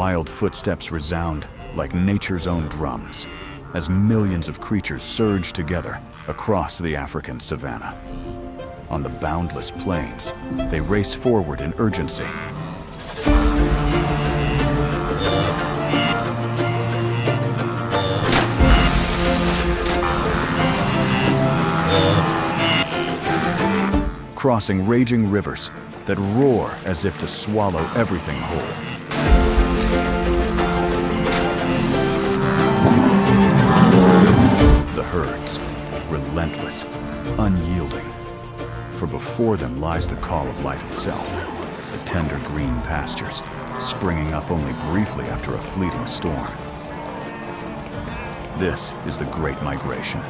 wild footsteps resound like nature's own drums, as millions of creatures surge together across the African savanna. On the boundless plains, they race forward in urgency. Crossing raging rivers that roar as if to swallow everything whole. The herds, relentless, unyielding. For before them lies the call of life itself, the tender green pastures, springing up only briefly after a fleeting storm. This is the Great Migration,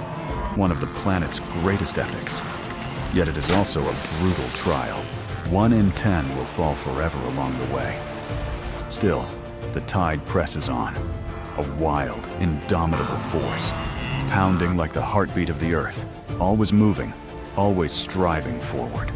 one of the planet's greatest epics. Yet it is also a brutal trial. 1 in 10 will fall forever along the way. Still, the tide presses on, a wild, indomitable force, pounding like the heartbeat of the earth, always moving, always striving forward.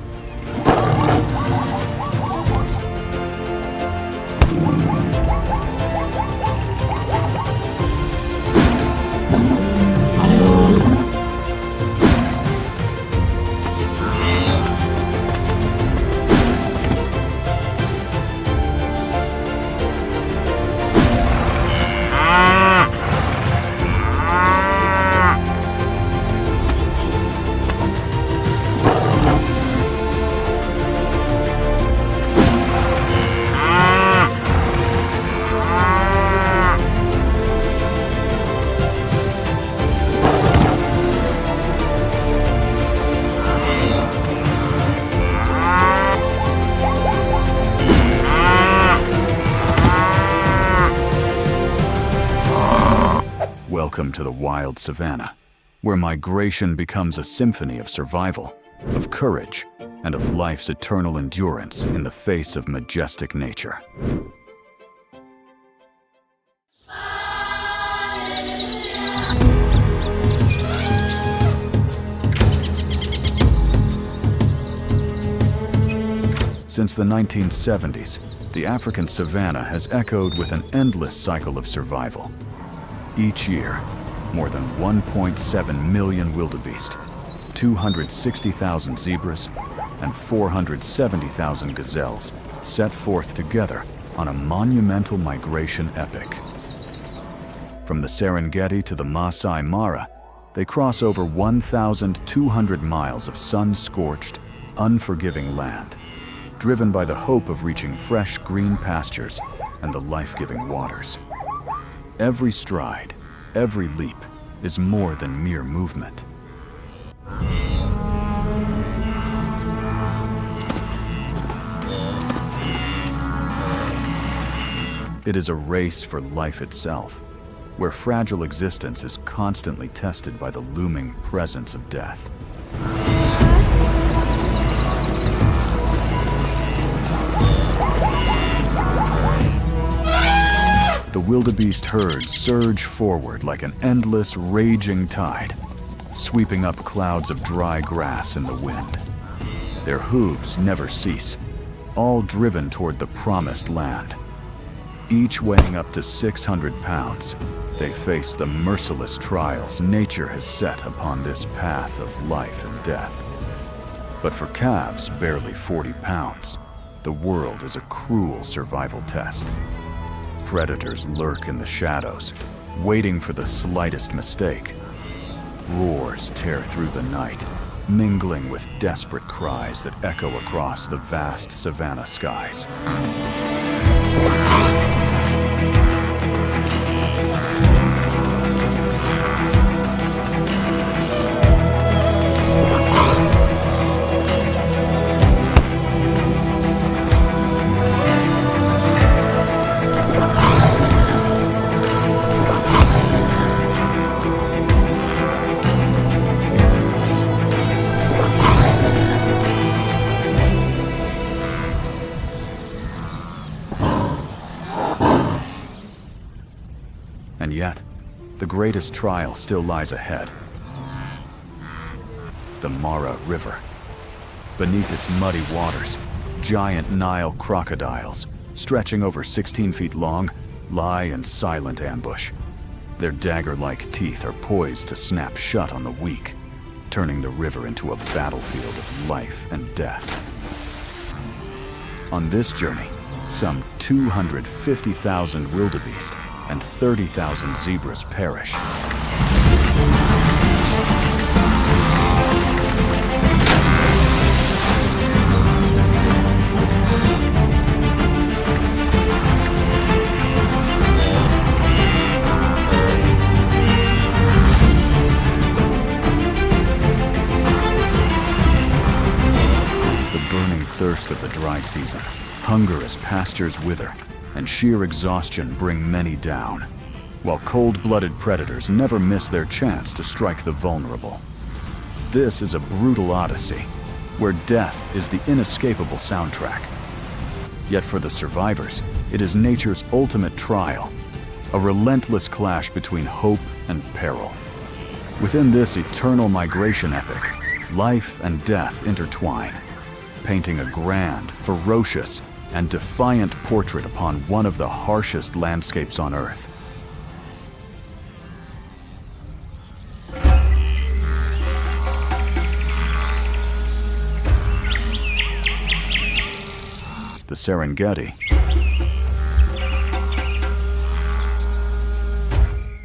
Welcome to the wild savanna, where migration becomes a symphony of survival, of courage, and of life's eternal endurance in the face of majestic nature. Since the 1970s, the African savanna has echoed with an endless cycle of survival. Each year, more than 1.7 million wildebeest, 260,000 zebras, and 470,000 gazelles set forth together on a monumental migration epic. From the Serengeti to the Masai Mara, they cross over 1,200 miles of sun-scorched, unforgiving land, driven by the hope of reaching fresh green pastures and the life-giving waters. Every stride, every leap, is more than mere movement. It is a race for life itself, where fragile existence is constantly tested by the looming presence of death. The wildebeest herds surge forward like an endless, raging tide, sweeping up clouds of dry grass in the wind. Their hooves never cease, all driven toward the promised land. Each weighing up to 600 pounds, they face the merciless trials nature has set upon this path of life and death. But for calves barely 40 pounds, the world is a cruel survival test. Predators lurk in the shadows, waiting for the slightest mistake. Roars tear through the night, mingling with desperate cries that echo across the vast savanna skies. And yet, the greatest trial still lies ahead. The Mara River. Beneath its muddy waters, giant Nile crocodiles, stretching over 16 feet long, lie in silent ambush. Their dagger-like teeth are poised to snap shut on the weak, turning the river into a battlefield of life and death. On this journey, some 250,000 wildebeest and 30,000 zebras perish. Thirst of the dry season, hunger as pastures wither, and sheer exhaustion bring many down, while cold-blooded predators never miss their chance to strike the vulnerable. This is a brutal odyssey, where death is the inescapable soundtrack. Yet for the survivors, it is nature's ultimate trial, a relentless clash between hope and peril. Within this eternal migration epic, life and death intertwine, painting a grand, ferocious, and defiant portrait upon one of the harshest landscapes on Earth. The Serengeti,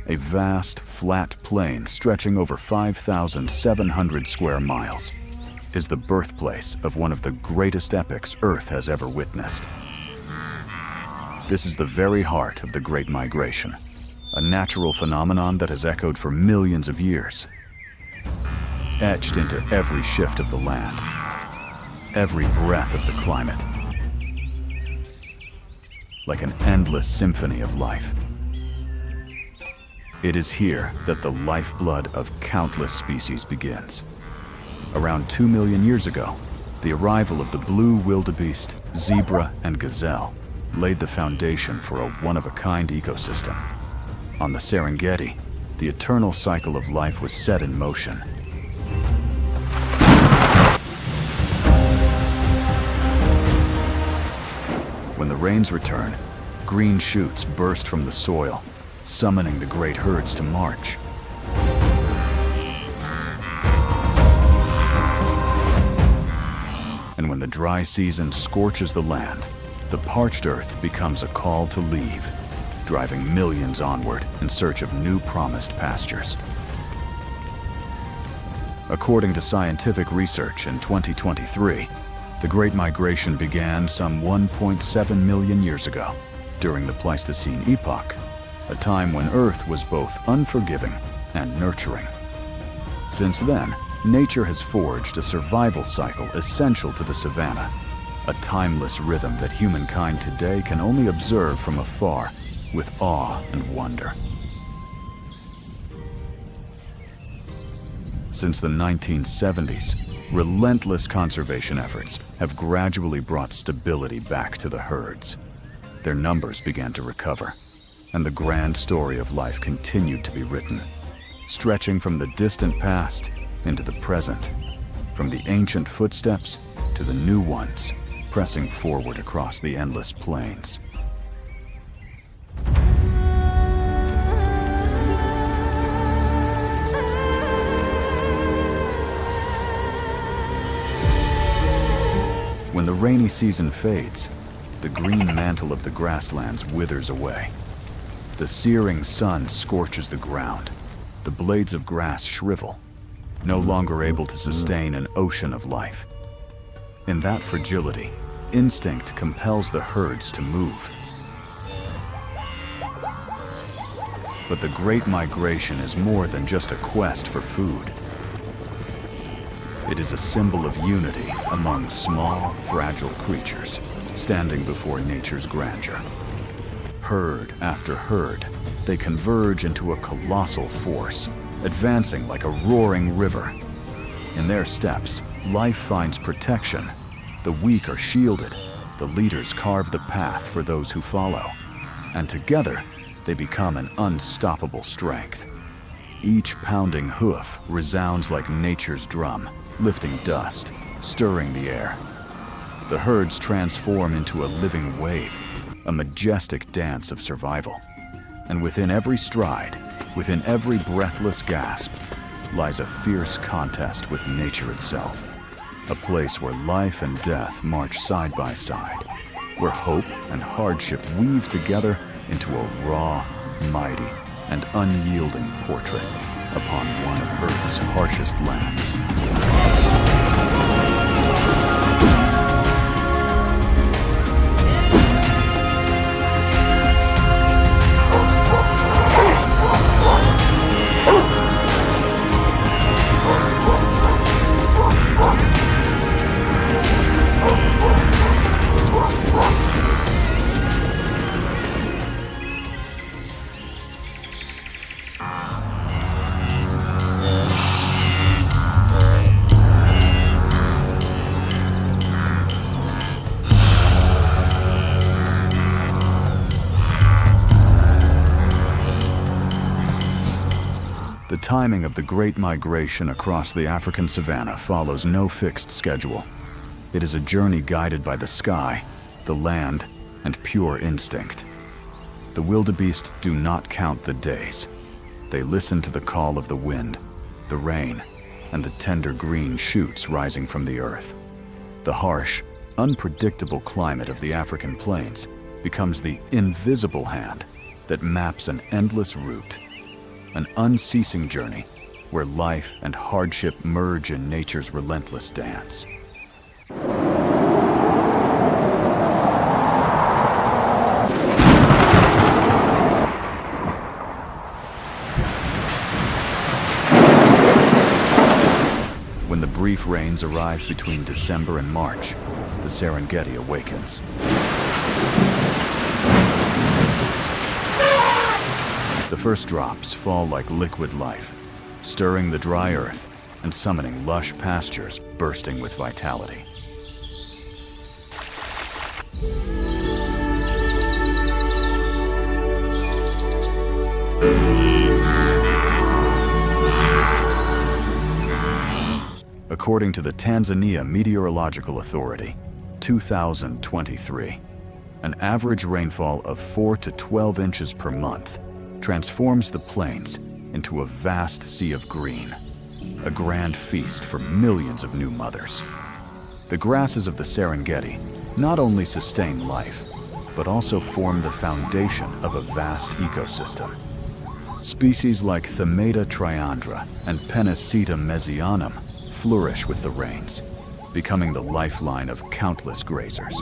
a vast, flat plain stretching over 5,700 square miles, is the birthplace of one of the greatest epics Earth has ever witnessed. This is the very heart of the Great Migration, a natural phenomenon that has echoed for millions of years, etched into every shift of the land, every breath of the climate, like an endless symphony of life. It is here that the lifeblood of countless species begins. Around 2 million years ago, the arrival of the blue wildebeest, zebra, and gazelle laid the foundation for a one-of-a-kind ecosystem. On the Serengeti, the eternal cycle of life was set in motion. When the rains return, green shoots burst from the soil, summoning the great herds to march. And when the dry season scorches the land, the parched earth becomes a call to leave, driving millions onward in search of new promised pastures. According to scientific research in 2023, the Great Migration began some 1.7 million years ago, during the Pleistocene epoch, a time when Earth was both unforgiving and nurturing. Since then, nature has forged a survival cycle essential to the savanna, a timeless rhythm that humankind today can only observe from afar with awe and wonder. Since the 1970s, relentless conservation efforts have gradually brought stability back to the herds. Their numbers began to recover, and the grand story of life continued to be written, stretching from the distant past into the present, from the ancient footsteps to the new ones, pressing forward across the endless plains. When the rainy season fades, the green mantle of the grasslands withers away. The searing sun scorches the ground. The blades of grass shrivel, no longer able to sustain an ocean of life. In that fragility, instinct compels the herds to move. But the Great Migration is more than just a quest for food. It is a symbol of unity among small, fragile creatures standing before nature's grandeur. Herd after herd, they converge into a colossal force, advancing like a roaring river. In their steps, life finds protection. The weak are shielded. The leaders carve the path for those who follow. And together, they become an unstoppable strength. Each pounding hoof resounds like nature's drum, lifting dust, stirring the air. The herds transform into a living wave, a majestic dance of survival. And within every stride, within every breathless gasp, lies a fierce contest with nature itself. A place where life and death march side by side, where hope and hardship weave together into a raw, mighty, and unyielding portrait upon one of Earth's harshest lands. The timing of the Great Migration across the African savanna follows no fixed schedule. It is a journey guided by the sky, the land, and pure instinct. The wildebeest do not count the days. They listen to the call of the wind, the rain, and the tender green shoots rising from the earth. The harsh, unpredictable climate of the African plains becomes the invisible hand that maps an endless route. An unceasing journey where life and hardship merge in nature's relentless dance. When the brief rains arrive between December and March, the Serengeti awakens. The first drops fall like liquid life, stirring the dry earth and summoning lush pastures bursting with vitality. According to the Tanzania Meteorological Authority, 2023, an average rainfall of 4 to 12 inches per month transforms the plains into a vast sea of green, a grand feast for millions of new mothers. The grasses of the Serengeti not only sustain life, but also form the foundation of a vast ecosystem. Species like Themata triandra and Penniceta mesianum flourish with the rains, becoming the lifeline of countless grazers.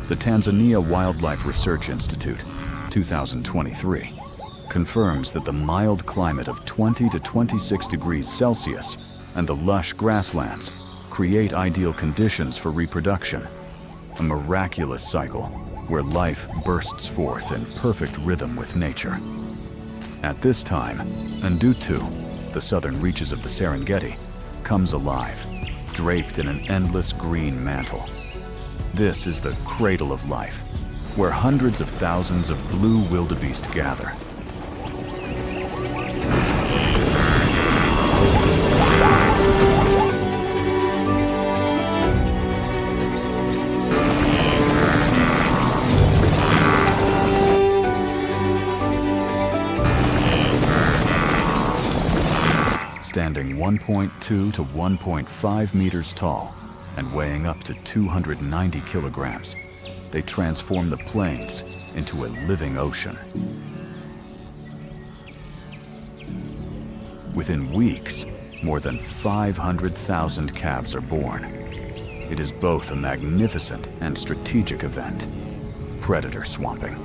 The Tanzania Wildlife Research Institute, 2023, confirms that the mild climate of 20 to 26 degrees Celsius and the lush grasslands create ideal conditions for reproduction, a miraculous cycle where life bursts forth in perfect rhythm with nature. At this time, Ndutu, the southern reaches of the Serengeti, comes alive, draped in an endless green mantle. This is the cradle of life, where hundreds of thousands of blue wildebeest gather. Standing 1.2 to 1.5 meters tall and weighing up to 290 kilograms, they transform the plains into a living ocean. Within weeks, more than 500,000 calves are born. It is both a magnificent and strategic event, predator swamping.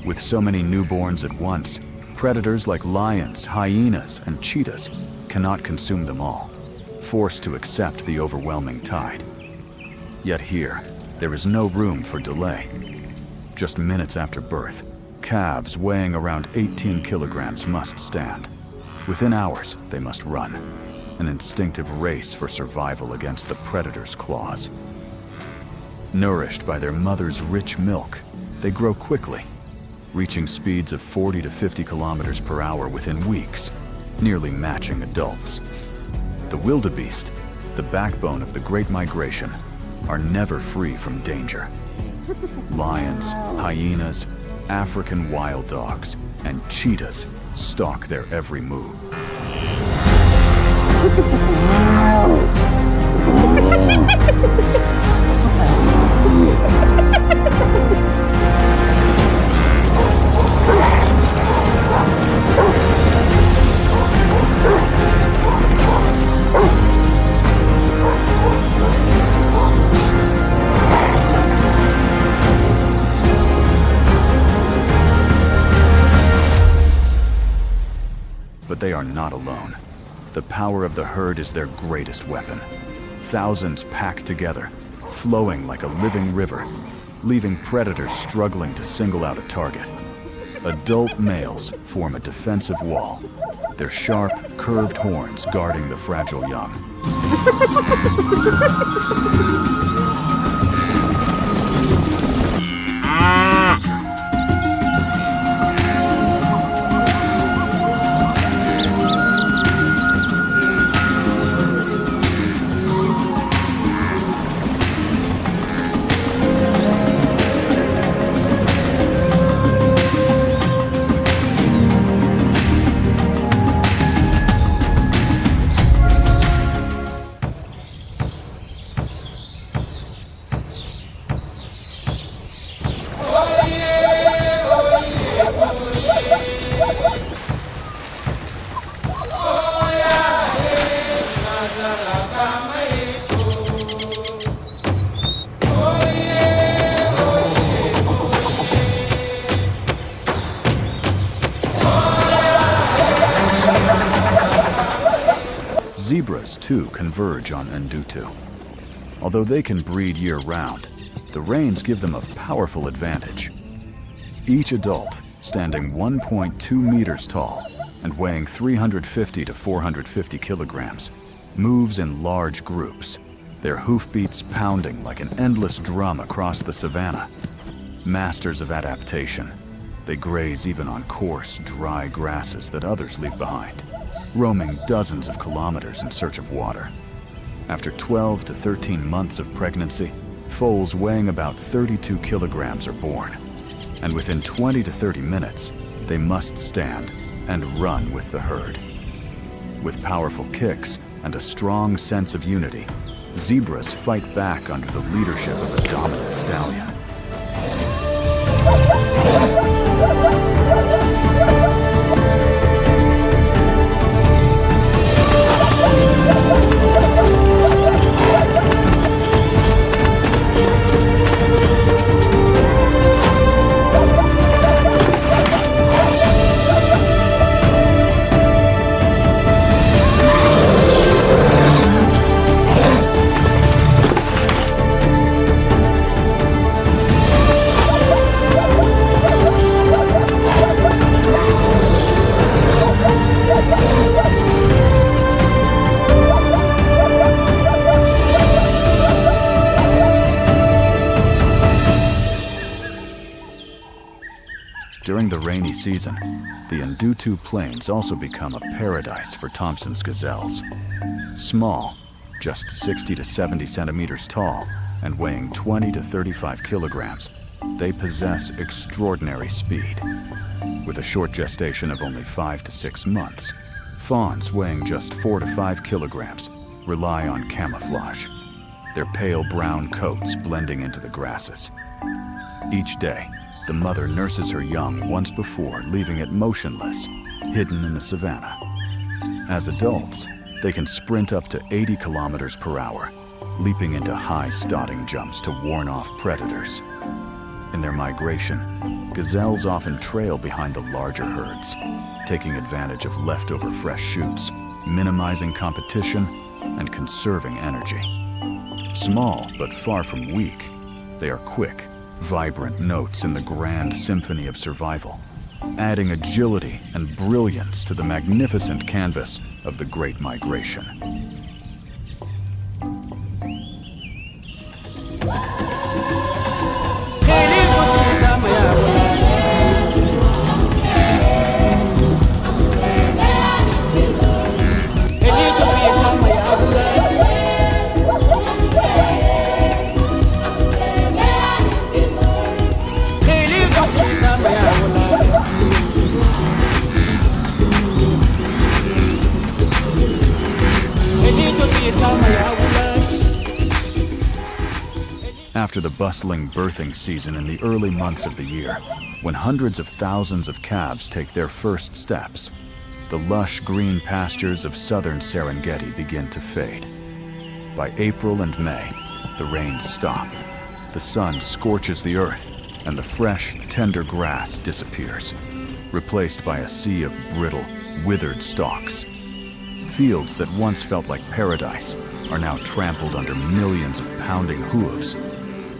With so many newborns at once, predators like lions, hyenas, and cheetahs cannot consume them all, forced to accept the overwhelming tide. Yet here, there is no room for delay. Just minutes after birth, calves weighing around 18 kilograms must stand. Within hours, they must run, an instinctive race for survival against the predator's claws. Nourished by their mother's rich milk, they grow quickly, reaching speeds of 40 to 50 kilometers per hour within weeks, nearly matching adults. The wildebeest, the backbone of the Great Migration, are never free from danger. Lions, hyenas, African wild dogs, and cheetahs stalk their every move. But they are not alone. The power of the herd is their greatest weapon. Thousands packed together, flowing like a living river, leaving predators struggling to single out a target. Adult males form a defensive wall, their sharp, curved horns guarding the fragile young. Zebras, too, converge on Ndutu. Although they can breed year-round, the rains give them a powerful advantage. Each adult, standing 1.2 meters tall and weighing 350 to 450 kilograms, moves in large groups, their hoofbeats pounding like an endless drum across the savanna. Masters of adaptation, they graze even on coarse, dry grasses that others leave behind, roaming dozens of kilometers in search of water. After 12 to 13 months of pregnancy, foals weighing about 32 kilograms are born. And within 20 to 30 minutes, they must stand and run with the herd. With powerful kicks and a strong sense of unity, zebras fight back under the leadership of a dominant stallion. During the rainy season, the Ndutu Plains also become a paradise for Thompson's gazelles. Small, just 60 to 70 centimeters tall, and weighing 20 to 35 kilograms, they possess extraordinary speed. With a short gestation of only 5 to 6 months, fawns weighing just 4 to 5 kilograms rely on camouflage, their pale brown coats blending into the grasses. Each day, the mother nurses her young once before leaving it motionless, hidden in the savanna. As adults, they can sprint up to 80 kilometers per hour, leaping into high starting jumps to warn off predators. In their migration, gazelles often trail behind the larger herds, taking advantage of leftover fresh shoots, minimizing competition and conserving energy. Small but far from weak, they are quick, vibrant notes in the grand symphony of survival, adding agility and brilliance to the magnificent canvas of the Great Migration. After the bustling birthing season in the early months of the year, when hundreds of thousands of calves take their first steps, the lush green pastures of southern Serengeti begin to fade. By April and May, the rains stop. The sun scorches the earth, and the fresh, tender grass disappears, replaced by a sea of brittle, withered stalks. Fields that once felt like paradise are now trampled under millions of pounding hooves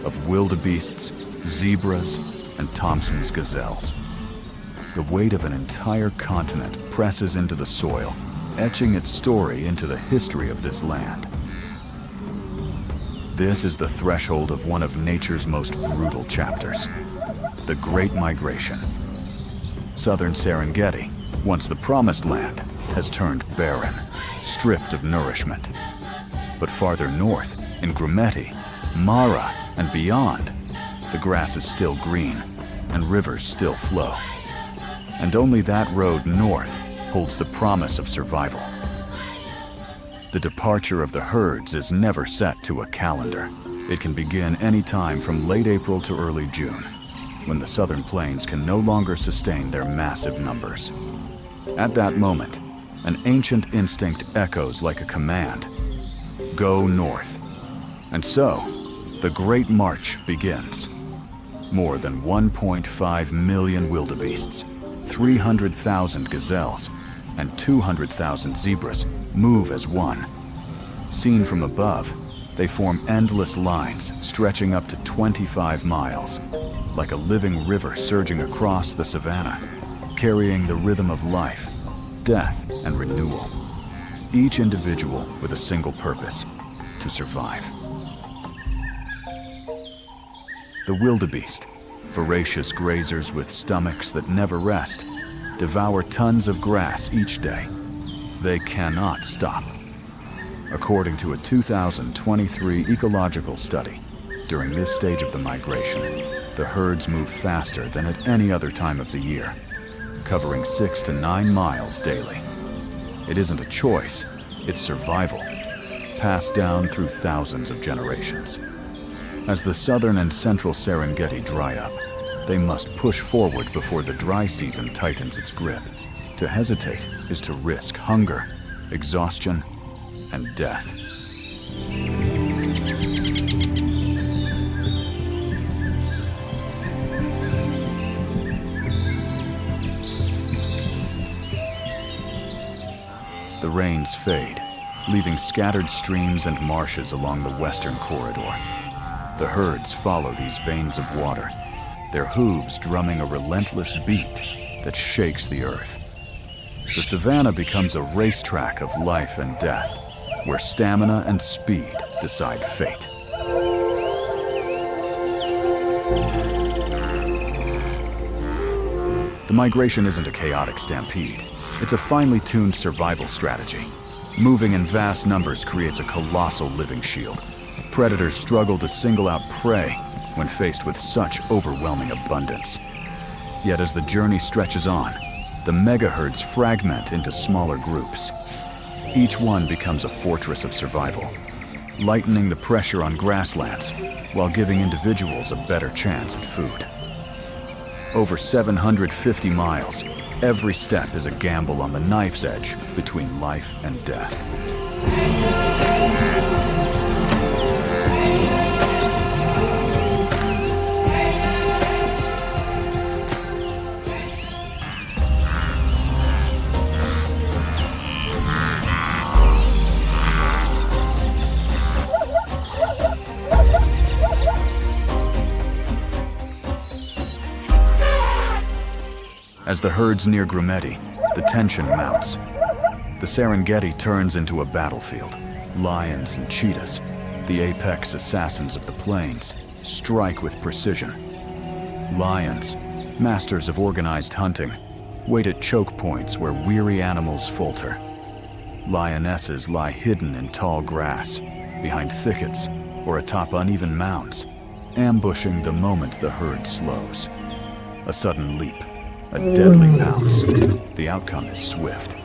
of wildebeests, zebras, and Thompson's gazelles. The weight of an entire continent presses into the soil, etching its story into the history of this land. This is the threshold of one of nature's most brutal chapters, the Great Migration. Southern Serengeti, once the promised land, has turned barren, stripped of nourishment. But farther north, in Grumeti, Mara, and beyond, the grass is still green, and rivers still flow. And only that road north holds the promise of survival. The departure of the herds is never set to a calendar. It can begin any time from late April to early June, when the southern plains can no longer sustain their massive numbers. At that moment, an ancient instinct echoes like a command: go north. And so, the Great March begins. More than 1.5 million wildebeests, 300,000 gazelles, and 200,000 zebras move as one. Seen from above, they form endless lines stretching up to 25 miles, like a living river surging across the savannah, carrying the rhythm of life, death, and renewal. Each individual with a single purpose: to survive. The wildebeest, voracious grazers with stomachs that never rest, devour tons of grass each day. They cannot stop. According to a 2023 ecological study, during this stage of the migration, the herds move faster than at any other time of the year, covering 6 to 9 miles daily. It isn't a choice, it's survival, passed down through thousands of generations. As the southern and central Serengeti dry up, they must push forward before the dry season tightens its grip. To hesitate is to risk hunger, exhaustion, and death. The rains fade, leaving scattered streams and marshes along the western corridor. The herds follow these veins of water, their hooves drumming a relentless beat that shakes the earth. The savannah becomes a racetrack of life and death, where stamina and speed decide fate. The migration isn't a chaotic stampede. It's a finely tuned survival strategy. Moving in vast numbers creates a colossal living shield. Predators struggle to single out prey when faced with such overwhelming abundance. Yet as the journey stretches on, the megaherds fragment into smaller groups. Each one becomes a fortress of survival, lightening the pressure on grasslands while giving individuals a better chance at food. Over 750 miles, every step is a gamble on the knife's edge between life and death. As the herds near Grumeti, the tension mounts. The Serengeti turns into a battlefield. Lions and cheetahs, the apex assassins of the plains, strike with precision. Lions, masters of organized hunting, wait at choke points where weary animals falter. Lionesses lie hidden in tall grass, behind thickets, or atop uneven mounds, ambushing the moment the herd slows. A sudden leap, a deadly pounce. The outcome is swift.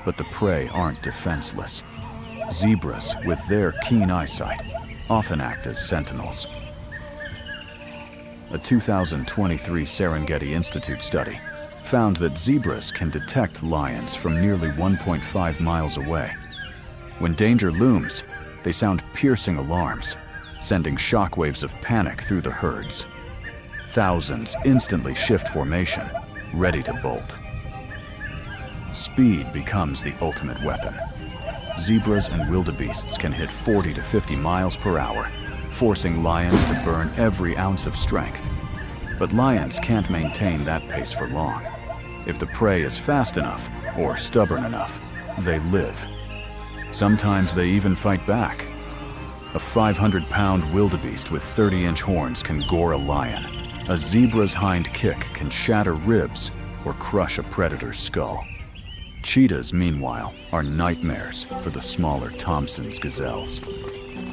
But the prey aren't defenseless. Zebras, with their keen eyesight, often act as sentinels. A 2023 Serengeti Institute study found that zebras can detect lions from nearly 1.5 miles away. When danger looms, they sound piercing alarms, sending shockwaves of panic through the herds. Thousands instantly shift formation, ready to bolt. Speed becomes the ultimate weapon. Zebras and wildebeests can hit 40 to 50 miles per hour, forcing lions to burn every ounce of strength. But lions can't maintain that pace for long. If the prey is fast enough or stubborn enough, they live. Sometimes they even fight back. A 500-pound wildebeest with 30-inch horns can gore a lion. A zebra's hind kick can shatter ribs or crush a predator's skull. Cheetahs, meanwhile, are nightmares for the smaller Thompson's gazelles.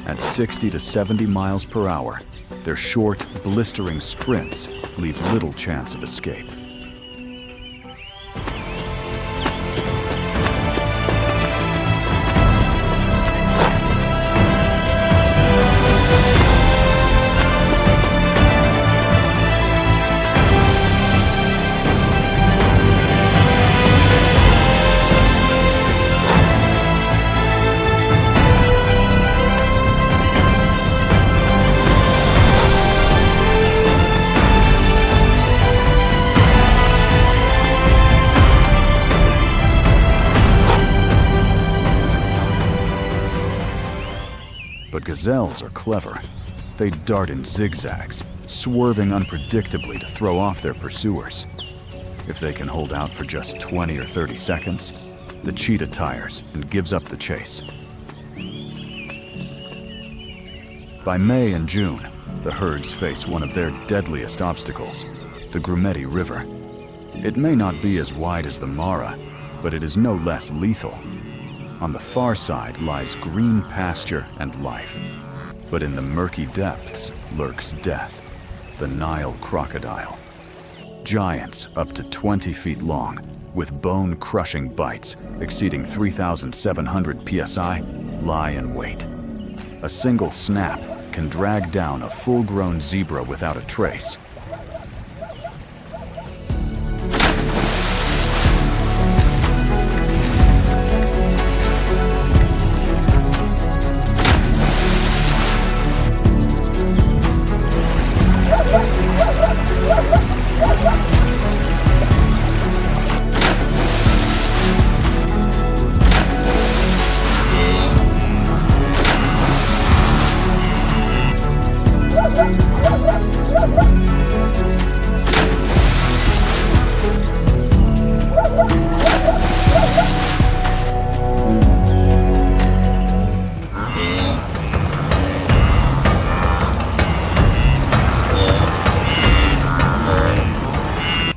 At 60 to 70 miles per hour, their short, blistering sprints leave little chance of escape. But gazelles are clever. They dart in zigzags, swerving unpredictably to throw off their pursuers. If they can hold out for just 20 or 30 seconds, the cheetah tires and gives up the chase. By May and June, the herds face one of their deadliest obstacles, the Grumeti River. It may not be as wide as the Mara, but it is no less lethal. On the far side lies green pasture and life, but in the murky depths lurks death, the Nile crocodile. Giants up to 20 feet long, with bone-crushing bites exceeding 3,700 psi, lie in wait. A single snap can drag down a full-grown zebra without a trace.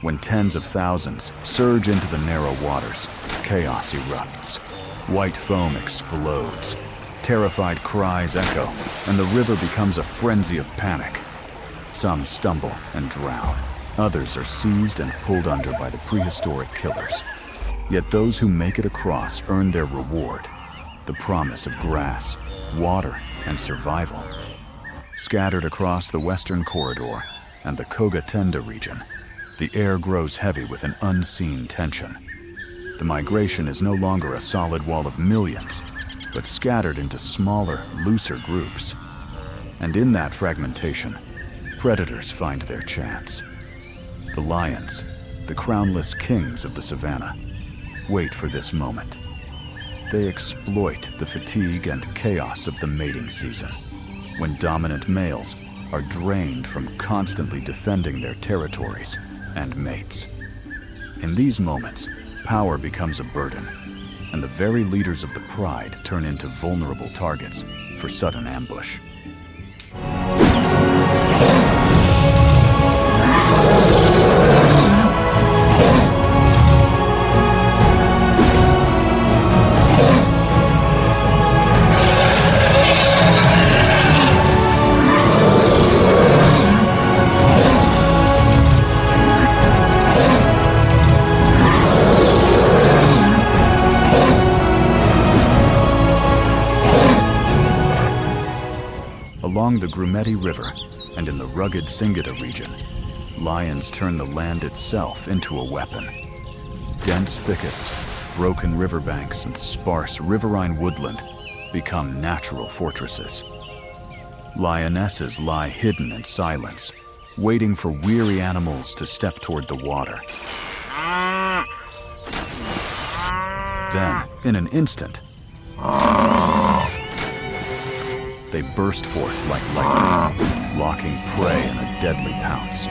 When tens of thousands surge into the narrow waters, chaos erupts. White foam explodes. Terrified cries echo, and the river becomes a frenzy of panic. Some stumble and drown. Others are seized and pulled under by the prehistoric killers. Yet those who make it across earn their reward, the promise of grass, water, and survival. Scattered across the western corridor and the Koga-Tenda region, the air grows heavy with an unseen tension. The migration is no longer a solid wall of millions, but scattered into smaller, looser groups. And in that fragmentation, predators find their chance. The lions, the crownless kings of the savannah, wait for this moment. They exploit the fatigue and chaos of the mating season, when dominant males are drained from constantly defending their territories and mates. In these moments, power becomes a burden, and the very leaders of the pride turn into vulnerable targets for sudden ambush. Along the Grumeti River and in the rugged Singida region, lions turn the land itself into a weapon. Dense thickets, broken riverbanks, and sparse riverine woodland become natural fortresses. Lionesses lie hidden in silence, waiting for weary animals to step toward the water. Then, in an instant, they burst forth like lightning, locking prey in a deadly pounce.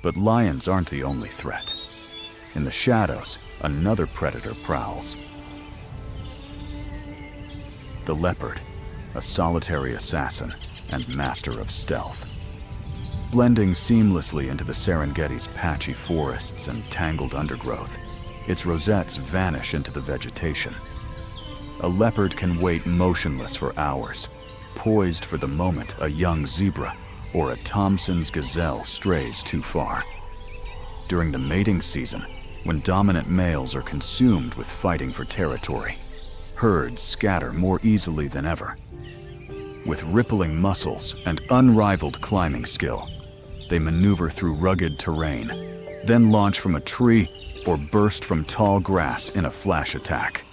But lions aren't the only threat. In the shadows, another predator prowls. The leopard, a solitary assassin and master of stealth. Blending seamlessly into the Serengeti's patchy forests and tangled undergrowth, its rosettes vanish into the vegetation. A leopard can wait motionless for hours, poised for the moment a young zebra or a Thompson's gazelle strays too far. During the mating season, when dominant males are consumed with fighting for territory, herds scatter more easily than ever. With rippling muscles and unrivaled climbing skill, they maneuver through rugged terrain, then launch from a tree or burst from tall grass in a flash attack.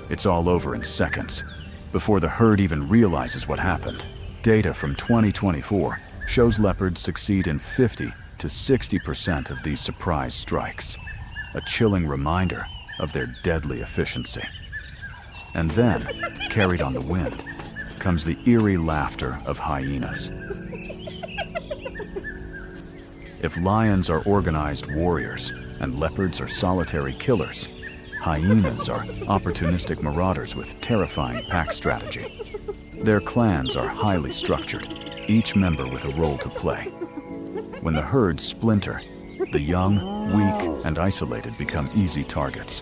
It's all over in seconds, before the herd even realizes what happened. Data from 2024 shows leopards succeed in 50 to 60% of these surprise strikes, a chilling reminder of their deadly efficiency. And then, carried on the wind, comes the eerie laughter of hyenas. If lions are organized warriors and leopards are solitary killers, hyenas are opportunistic marauders with terrifying pack strategy. Their clans are highly structured, each member with a role to play. When the herds splinter, the young, weak, and isolated become easy targets.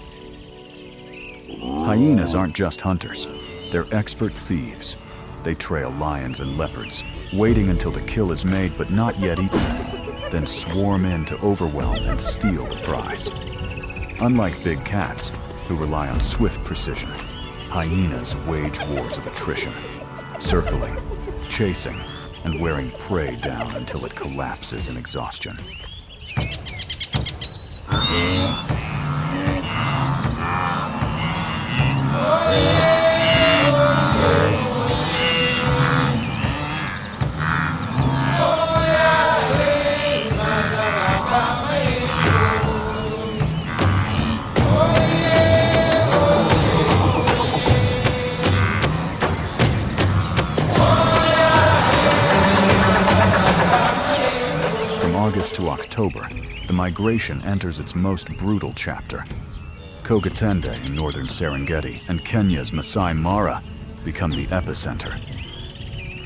Hyenas aren't just hunters, they're expert thieves. They trail lions and leopards, waiting until the kill is made but not yet eaten, then swarm in to overwhelm and steal the prize. Unlike big cats, who rely on swift precision, hyenas wage wars of attrition, circling, chasing, and wearing prey down until it collapses in exhaustion. August to October, the migration enters its most brutal chapter. Kogatende in northern Serengeti and Kenya's Masai Mara become the epicenter.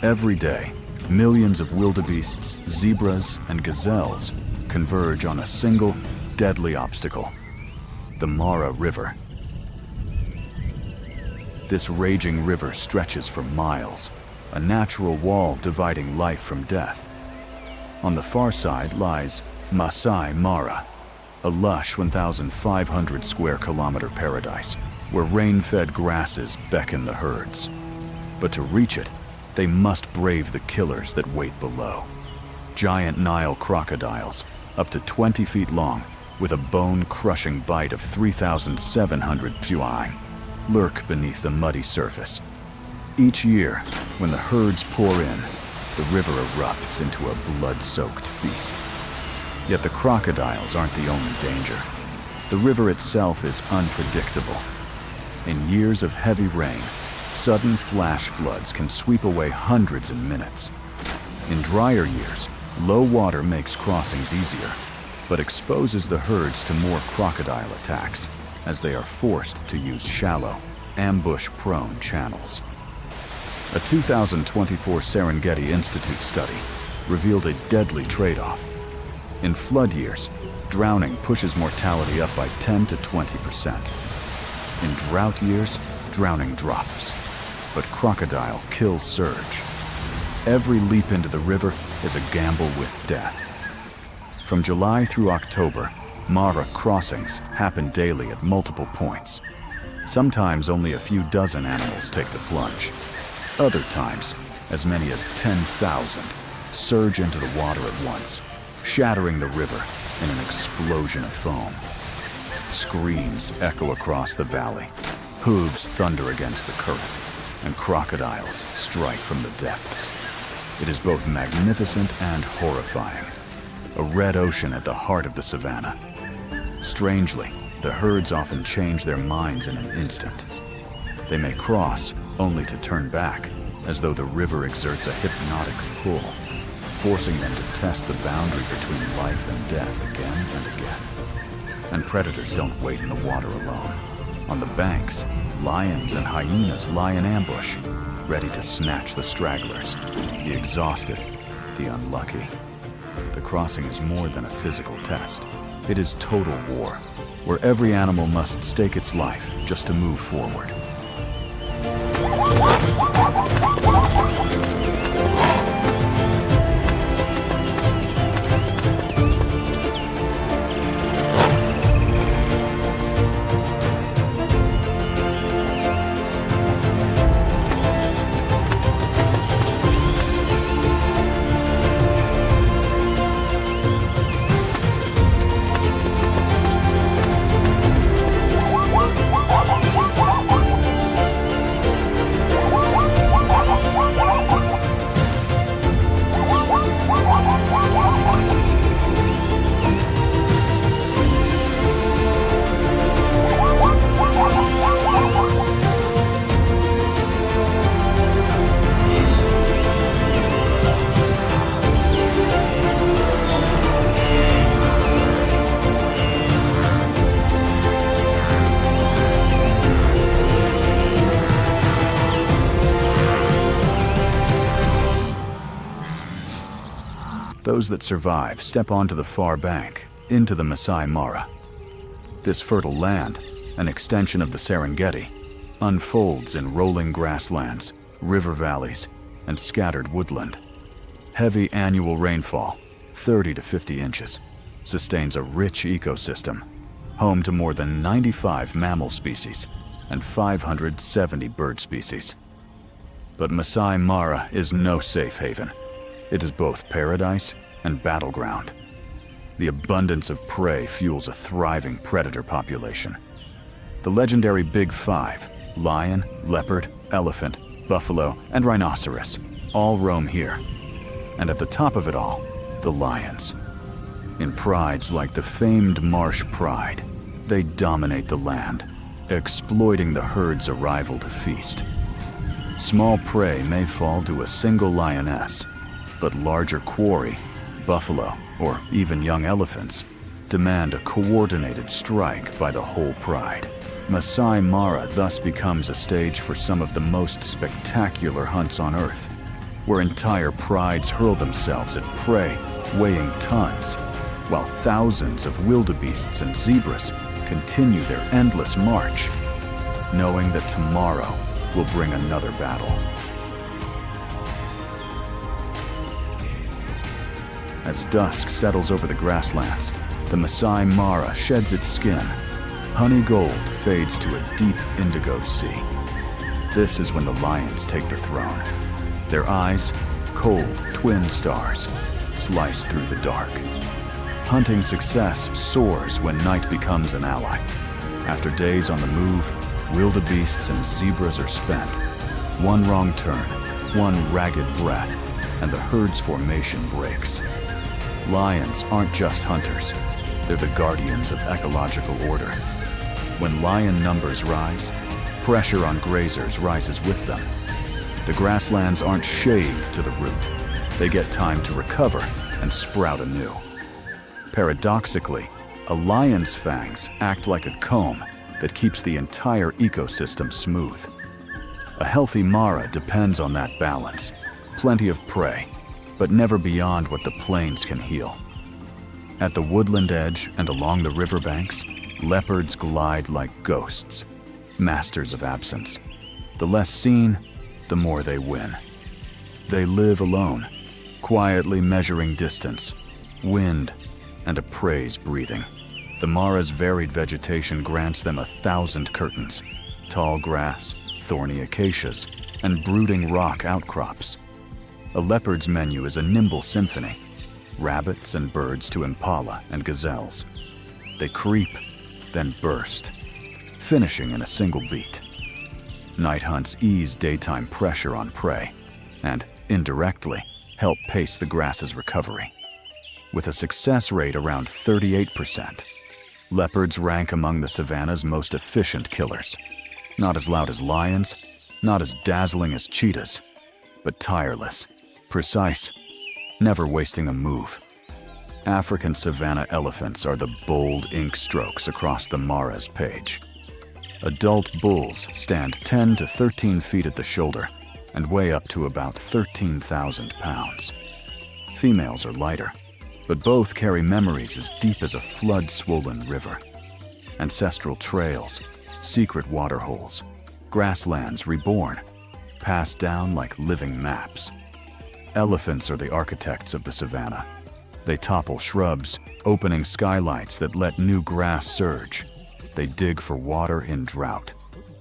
Every day, millions of wildebeests, zebras, and gazelles converge on a single, deadly obstacle: the Mara River. This raging river stretches for miles, a natural wall dividing life from death. On the far side lies Masai Mara, a lush 1,500 square kilometer paradise where rain-fed grasses beckon the herds. But to reach it, they must brave the killers that wait below. Giant Nile crocodiles, up to 20 feet long, with a bone-crushing bite of 3,700 psi, lurk beneath the muddy surface. Each year, when the herds pour in, the river erupts into a blood-soaked feast. Yet the crocodiles aren't the only danger. The river itself is unpredictable. In years of heavy rain, sudden flash floods can sweep away hundreds in minutes. In drier years, low water makes crossings easier, but exposes the herds to more crocodile attacks, as they are forced to use shallow, ambush-prone channels. A 2024 Serengeti Institute study revealed a deadly trade-off. In flood years, drowning pushes mortality up by 10 to 20%. In drought years, drowning drops, but crocodile kills surge. Every leap into the river is a gamble with death. From July through October, Mara crossings happen daily at multiple points. Sometimes only a few dozen animals take the plunge. Other times, as many as 10,000 surge into the water at once, shattering the river in an explosion of foam. Screams echo across the valley, hooves thunder against the current, and crocodiles strike from the depths. It is both magnificent and horrifying. A red ocean at the heart of the savannah. Strangely, the herds often change their minds in an instant. They may cross, only to turn back, as though the river exerts a hypnotic pull, forcing them to test the boundary between life and death again and again. And predators don't wait in the water alone. On the banks, lions and hyenas lie in ambush, ready to snatch the stragglers, the exhausted, the unlucky. The crossing is more than a physical test. It is total war, where every animal must stake its life just to move forward. Those that survive step onto the far bank, into the Masai Mara. This fertile land, an extension of the Serengeti, unfolds in rolling grasslands, river valleys, and scattered woodland. Heavy annual rainfall, 30 to 50 inches, sustains a rich ecosystem, home to more than 95 mammal species and 570 bird species. But Masai Mara is no safe haven. It is both paradise and battleground. The abundance of prey fuels a thriving predator population. The legendary Big Five, lion, leopard, elephant, buffalo, and rhinoceros, all roam here. And at the top of it all, the lions. In prides like the famed Marsh Pride, they dominate the land, exploiting the herd's arrival to feast. Small prey may fall to a single lioness, but larger quarry, buffalo, or even young elephants, demand a coordinated strike by the whole pride. Masai Mara thus becomes a stage for some of the most spectacular hunts on Earth, where entire prides hurl themselves at prey weighing tons, while thousands of wildebeests and zebras continue their endless march, knowing that tomorrow will bring another battle. As dusk settles over the grasslands, the Masai Mara sheds its skin. Honey gold fades to a deep indigo sea. This is when the lions take the throne. Their eyes, cold twin stars, slice through the dark. Hunting success soars when night becomes an ally. After days on the move, wildebeests and zebras are spent. One wrong turn, one ragged breath, and the herd's formation breaks. Lions aren't just hunters. They're the guardians of ecological order. When lion numbers rise, pressure on grazers rises with them. The grasslands aren't shaved to the root. They get time to recover and sprout anew. Paradoxically, a lion's fangs act like a comb that keeps the entire ecosystem smooth. A healthy mara depends on that balance. Plenty of prey, but never beyond what the plains can heal. At the woodland edge and along the riverbanks, leopards glide like ghosts, masters of absence. The less seen, the more they win. They live alone, quietly measuring distance, wind, and a prey's breathing. The mara's varied vegetation grants them 1,000 curtains, tall grass, thorny acacias, and brooding rock outcrops. A leopard's menu is a nimble symphony, rabbits and birds to impala and gazelles. They creep, then burst, finishing in a single beat. Night hunts ease daytime pressure on prey and, indirectly, help pace the grass's recovery. With a success rate around 38%, leopards rank among the savanna's most efficient killers. Not as loud as lions, not as dazzling as cheetahs, but tireless, precise, never wasting a move. African savanna elephants are the bold ink strokes across the mara's page. Adult bulls stand 10 to 13 feet at the shoulder and weigh up to about 13,000 pounds. Females are lighter, but both carry memories as deep as a flood-swollen river. Ancestral trails, secret waterholes, grasslands reborn, passed down like living maps. Elephants are the architects of the savanna. They topple shrubs, opening skylights that let new grass surge. They dig for water in drought,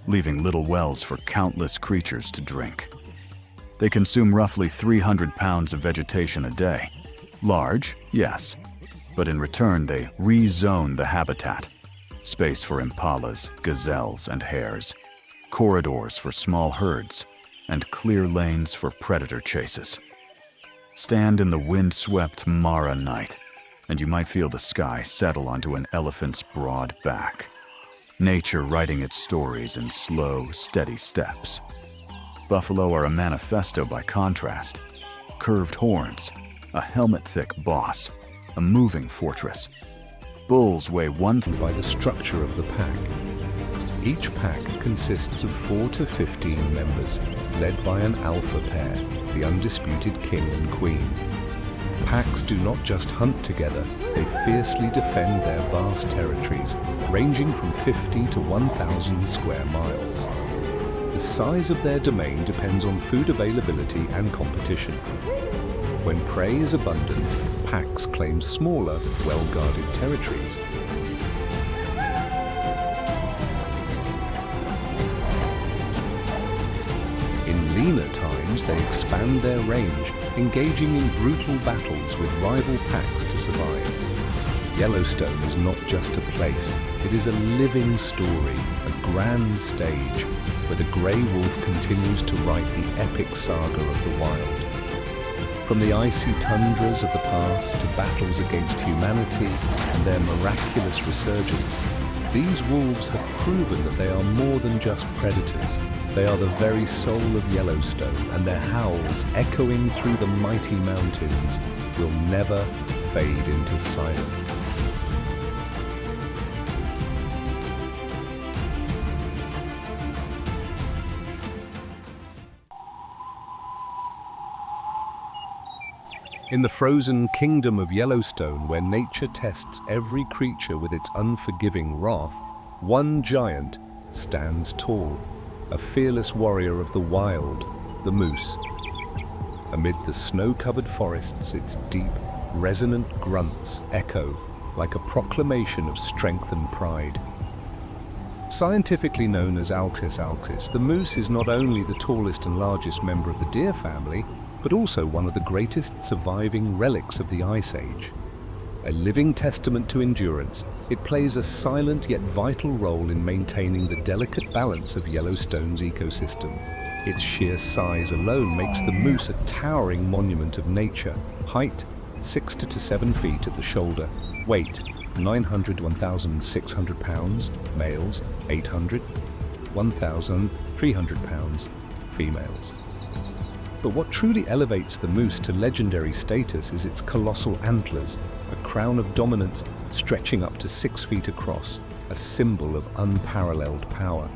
leaving little wells for countless creatures to drink. They consume roughly 300 pounds of vegetation a day. Large, yes, but in return they rezone the habitat. Space for impalas, gazelles, and hares, corridors for small herds, and clear lanes for predator chases. Stand in the wind-swept Mara night, and you might feel the sky settle onto an elephant's broad back. Nature writing its stories in slow, steady steps. Buffalo are a manifesto by contrast. Curved horns, a helmet-thick boss, a moving fortress. Bulls weigh by the structure of the pack. Each pack consists of 4 to 15 members, led by an alpha pair, the undisputed king and queen. Packs do not just hunt together, they fiercely defend their vast territories, ranging from 50 to 1,000 square miles. The size of their domain depends on food availability and competition. When prey is abundant, packs claim smaller, well-guarded territories. In leaner times, they expand their range, engaging in brutal battles with rival packs to survive. Yellowstone is not just a place, it is a living story, a grand stage, where the grey wolf continues to write the epic saga of the wild. From the icy tundras of the past to battles against humanity and their miraculous resurgence, these wolves have proven that they are more than just predators. They are the very soul of Yellowstone, and their howls, echoing through the mighty mountains, will never fade into silence. In the frozen kingdom of Yellowstone, where nature tests every creature with its unforgiving wrath, one giant stands tall, a fearless warrior of the wild, the moose. Amid the snow-covered forests, its deep, resonant grunts echo like a proclamation of strength and pride. Scientifically known as Altis altis, the moose is not only the tallest and largest member of the deer family, but also one of the greatest surviving relics of the Ice Age. A living testament to endurance, it plays a silent yet vital role in maintaining the delicate balance of Yellowstone's ecosystem. Its sheer size alone makes the moose a towering monument of nature. Height, 6 to 7 feet at the shoulder. Weight, 900 to 1,600 pounds, males, 800, 1,300 pounds, females. But what truly elevates the moose to legendary status is its colossal antlers, a crown of dominance stretching up to 6 feet across, a symbol of unparalleled power.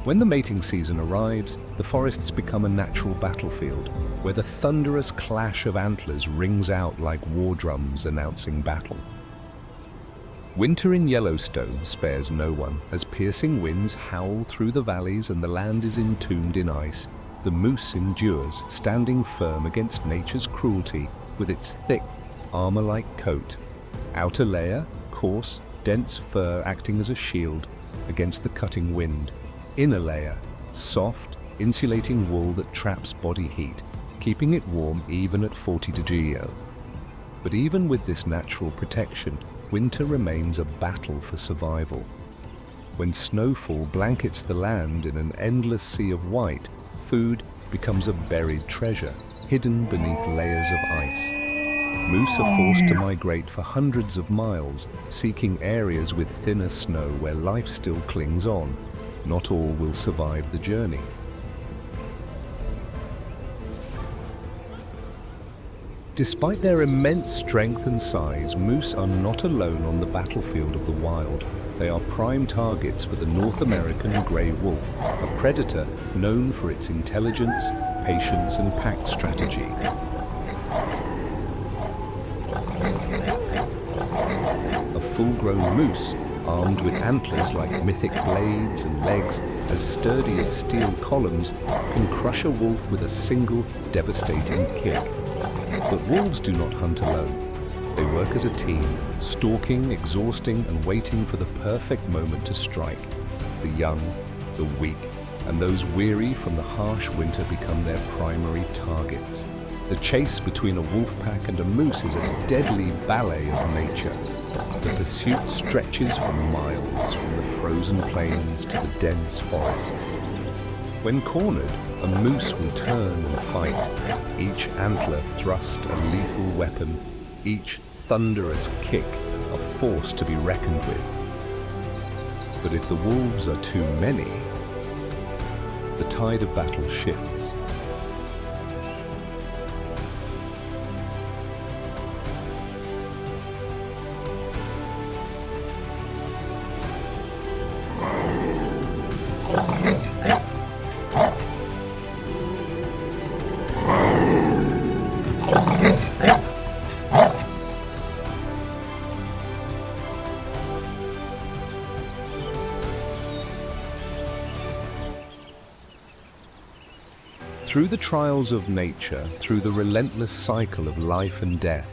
When the mating season arrives, the forests become a natural battlefield, where the thunderous clash of antlers rings out like war drums announcing battle. Winter in Yellowstone spares no one, as piercing winds howl through the valleys and the land is entombed in ice. The moose endures, standing firm against nature's cruelty with its thick, armor-like coat. Outer layer, coarse, dense fur acting as a shield against the cutting wind. Inner layer, soft, insulating wool that traps body heat, keeping it warm even at 40 degrees. But even with this natural protection, winter remains a battle for survival. When snowfall blankets the land in an endless sea of white, food becomes a buried treasure, hidden beneath layers of ice. Moose are forced to migrate for hundreds of miles, seeking areas with thinner snow where life still clings on. Not all will survive the journey. Despite their immense strength and size, moose are not alone on the battlefield of the wild. They are prime targets for the North American grey wolf, a predator known for its intelligence, patience, and pack strategy. A full-grown moose, armed with antlers like mythic blades and legs as sturdy as steel columns, can crush a wolf with a single devastating kick. But wolves do not hunt alone. They work as a team, stalking, exhausting, and waiting for the perfect moment to strike. The young, the weak, and those weary from the harsh winter become their primary targets. The chase between a wolf pack and a moose is a deadly ballet of nature. The pursuit stretches for miles, from the frozen plains to the dense forests. When cornered, a moose will turn and fight, each antler thrust a lethal weapon, each thunderous kick a force to be reckoned with. But if the wolves are too many, the tide of battle shifts. Through the trials of nature, through the relentless cycle of life and death,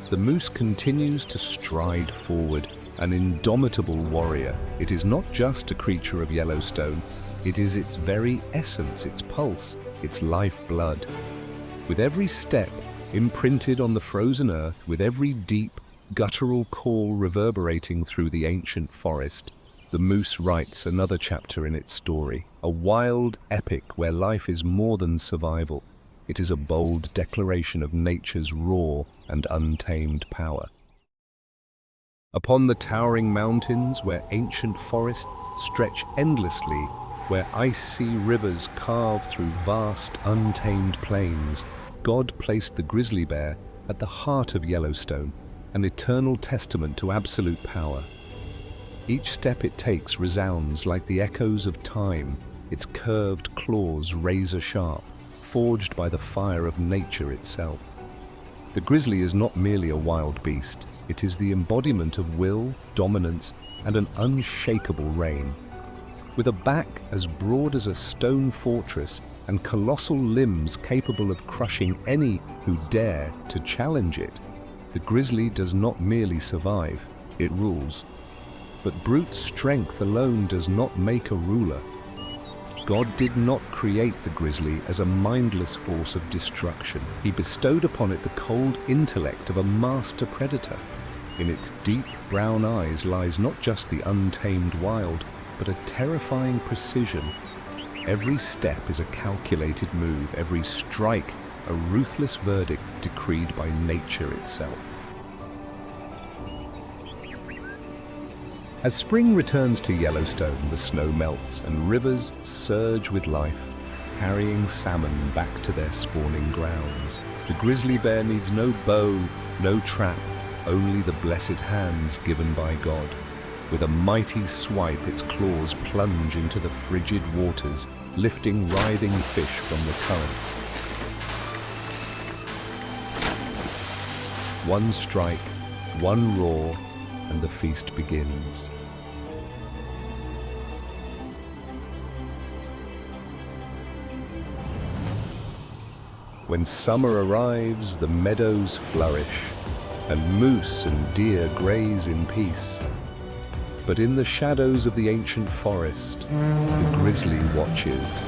the moose continues to stride forward, an indomitable warrior. It is not just a creature of Yellowstone, it is its very essence, its pulse, its lifeblood. With every step imprinted on the frozen earth, with every deep, guttural call reverberating through the ancient forest, the moose writes another chapter in its story, a wild epic where life is more than survival. It is a bold declaration of nature's raw and untamed power. Upon the towering mountains where ancient forests stretch endlessly, where icy rivers carve through vast, untamed plains, God placed the grizzly bear at the heart of Yellowstone, an eternal testament to absolute power. Each step it takes resounds like the echoes of time, its curved claws razor-sharp, forged by the fire of nature itself. The grizzly is not merely a wild beast, it is the embodiment of will, dominance, and an unshakable reign. With a back as broad as a stone fortress and colossal limbs capable of crushing any who dare to challenge it, the grizzly does not merely survive, it rules. But brute strength alone does not make a ruler. God did not create the grizzly as a mindless force of destruction. He bestowed upon it the cold intellect of a master predator. In its deep brown eyes lies not just the untamed wild, but a terrifying precision. Every step is a calculated move, every strike a ruthless verdict decreed by nature itself. As spring returns to Yellowstone, the snow melts and rivers surge with life, carrying salmon back to their spawning grounds. The grizzly bear needs no bow, no trap, only the blessed hands given by God. With a mighty swipe, its claws plunge into the frigid waters, lifting writhing fish from the currents. One strike, one roar, and the feast begins. When summer arrives, the meadows flourish, and moose and deer graze in peace. But in the shadows of the ancient forest, the grizzly watches.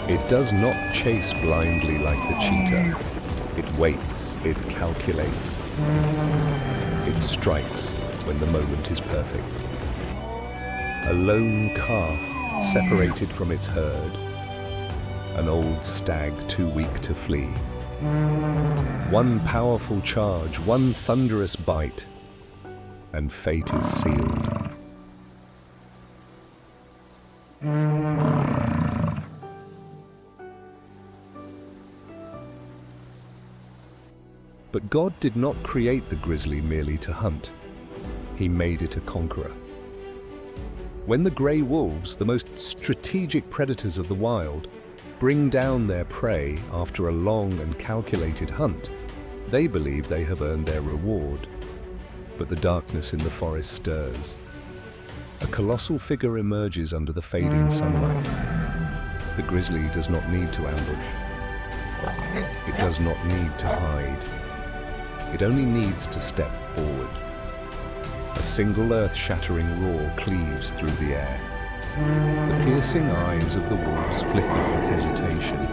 It does not chase blindly like the cheetah. It waits, it calculates. It strikes when the moment is perfect. A lone calf separated from its herd. An old stag too weak to flee. One powerful charge, one thunderous bite, and fate is sealed. But God did not create the grizzly merely to hunt. He made it a conqueror. When the grey wolves, the most strategic predators of the wild, bring down their prey after a long and calculated hunt, they believe they have earned their reward. But the darkness in the forest stirs. A colossal figure emerges under the fading sunlight. The grizzly does not need to ambush. It does not need to hide. It only needs to step forward. A single earth-shattering roar cleaves through the air. The piercing eyes of the wolves flicker in hesitation.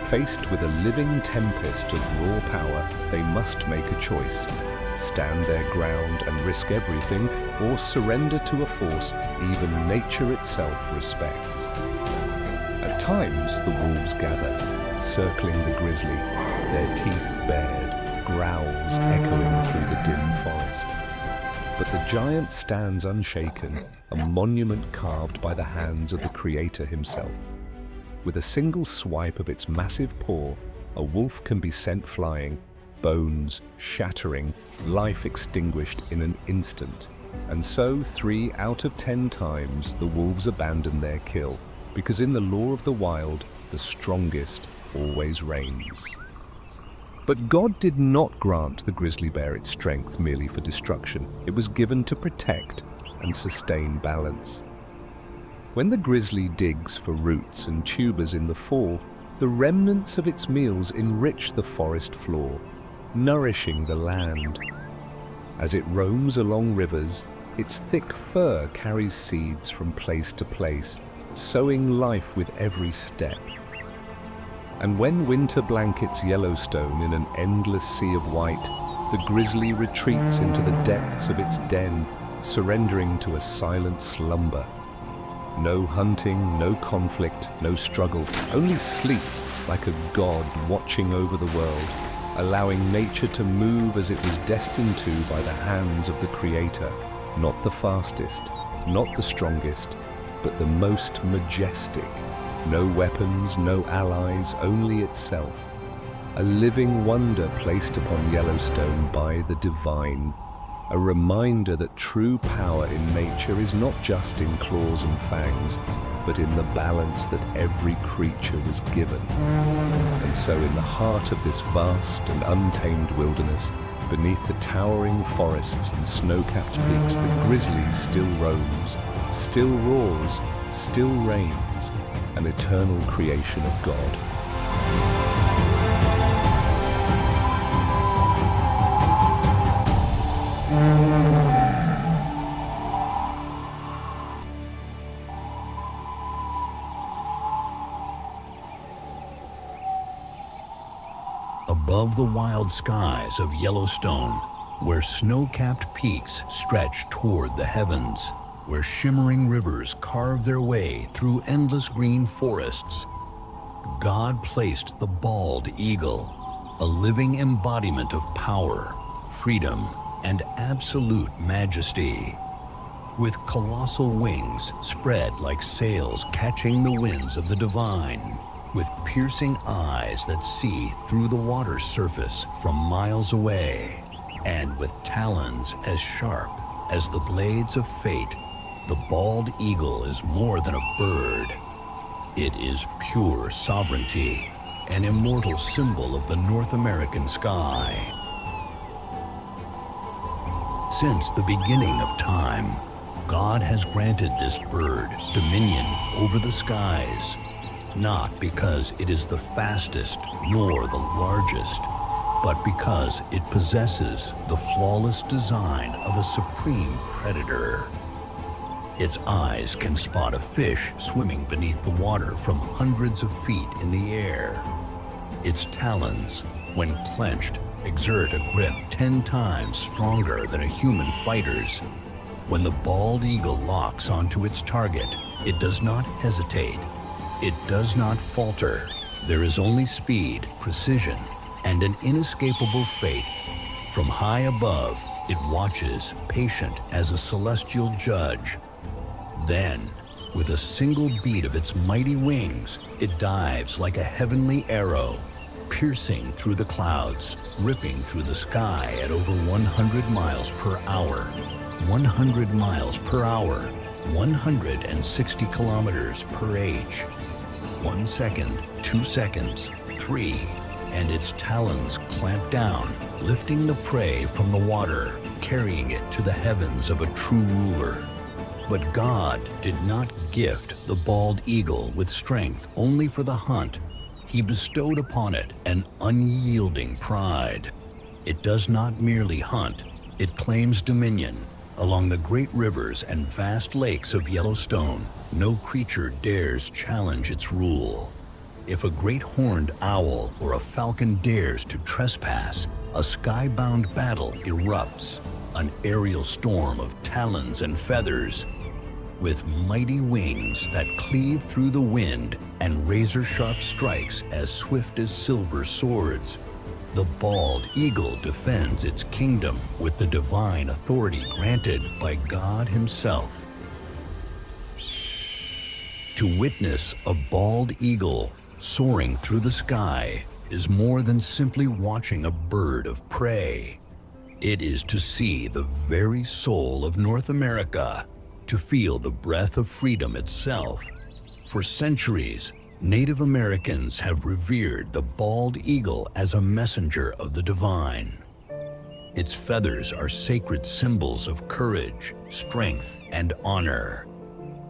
Faced with a living tempest of raw power, they must make a choice. Stand their ground and risk everything, or surrender to a force even nature itself respects. At times, the wolves gather, circling the grizzly, their teeth bared, growls echoing through the dim forest. But the giant stands unshaken, a monument carved by the hands of the Creator himself. With a single swipe of its massive paw, a wolf can be sent flying, bones shattering, life extinguished in an instant. And so 3 out of 10 times the wolves abandon their kill, because in the law of the wild, the strongest always reigns. But God did not grant the grizzly bear its strength merely for destruction. It was given to protect and sustain balance. When the grizzly digs for roots and tubers in the fall, the remnants of its meals enrich the forest floor, nourishing the land. As it roams along rivers, its thick fur carries seeds from place to place, sowing life with every step. And when winter blankets Yellowstone in an endless sea of white, the grizzly retreats into the depths of its den, surrendering to a silent slumber. No hunting, no conflict, no struggle, only sleep like a god watching over the world, allowing nature to move as it was destined to by the hands of the Creator. Not the fastest, not the strongest, but the most majestic. No weapons, no allies, only itself. A living wonder placed upon Yellowstone by the divine. A reminder that true power in nature is not just in claws and fangs, but in the balance that every creature was given. And so in the heart of this vast and untamed wilderness, beneath the towering forests and snow-capped peaks, the grizzly still roams, still roars, still reigns, an eternal creation of God. above the wild skies of Yellowstone, where snow-capped peaks stretch toward the heavens, where shimmering rivers carve their way through endless green forests, God placed the bald eagle, a living embodiment of power, freedom, and absolute majesty. With colossal wings spread like sails catching the winds of the divine, with piercing eyes that see through the water's surface from miles away, and with talons as sharp as the blades of fate, the bald eagle is more than a bird. It is pure sovereignty, an immortal symbol of the North American sky. Since the beginning of time, God has granted this bird dominion over the skies, not because it is the fastest nor the largest, but because it possesses the flawless design of a supreme predator. Its eyes can spot a fish swimming beneath the water from hundreds of feet in the air. Its talons, when clenched, exert a grip 10 times stronger than a human fighter's. When the bald eagle locks onto its target, it does not hesitate. It does not falter. There is only speed, precision, and an inescapable fate. From high above, it watches, patient as a celestial judge. Then, with a single beat of its mighty wings, it dives like a heavenly arrow, piercing through the clouds, ripping through the sky at over 100 miles per hour. 100 miles per hour, 160 kilometers per h. 1 second, 2 seconds, 3, and its talons clamp down, lifting the prey from the water, carrying it to the heavens of a true ruler. But God did not gift the bald eagle with strength only for the hunt. He bestowed upon it an unyielding pride. It does not merely hunt, it claims dominion. Along the great rivers and vast lakes of Yellowstone, no creature dares challenge its rule. If a great horned owl or a falcon dares to trespass, a skybound battle erupts, an aerial storm of talons and feathers. With mighty wings that cleave through the wind and razor-sharp strikes as swift as silver swords, the bald eagle defends its kingdom with the divine authority granted by God Himself. To witness a bald eagle soaring through the sky is more than simply watching a bird of prey. It is to see the very soul of North America, to feel the breath of freedom itself. For centuries, Native Americans have revered the bald eagle as a messenger of the divine. Its feathers are sacred symbols of courage, strength, and honor.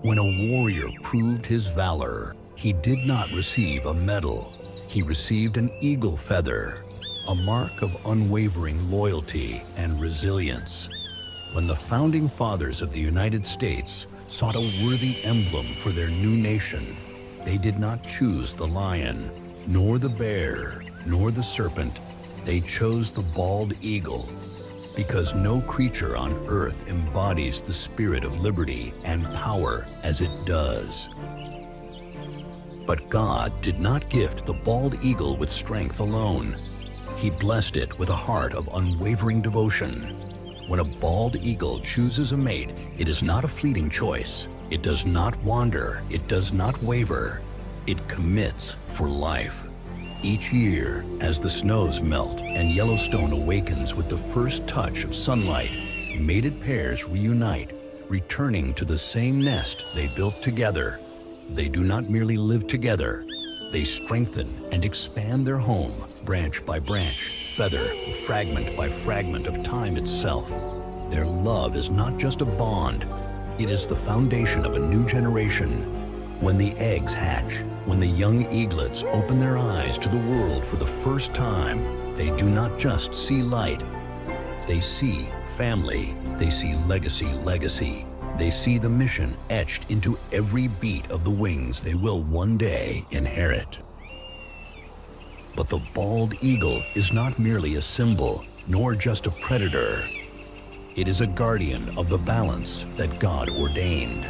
When a warrior proved his valor, he did not receive a medal. He received an eagle feather, a mark of unwavering loyalty and resilience. When the founding fathers of the United States sought a worthy emblem for their new nation, they did not choose the lion, nor the bear, nor the serpent. They chose the bald eagle, because no creature on earth embodies the spirit of liberty and power as it does. But God did not gift the bald eagle with strength alone. He blessed it with a heart of unwavering devotion. When a bald eagle chooses a mate, it is not a fleeting choice. It does not wander, it does not waver. It commits for life. Each year, as the snows melt and Yellowstone awakens with the first touch of sunlight, mated pairs reunite, returning to the same nest they built together. They do not merely live together, they strengthen and expand their home, branch by branch, feather, fragment by fragment of time itself. Their love is not just a bond, it is the foundation of a new generation. When the eggs hatch, when the young eaglets open their eyes to the world for the first time, they do not just see light. They see family, they see legacy. They see the mission etched into every beat of the wings they will one day inherit. But the bald eagle is not merely a symbol, nor just a predator. It is a guardian of the balance that God ordained.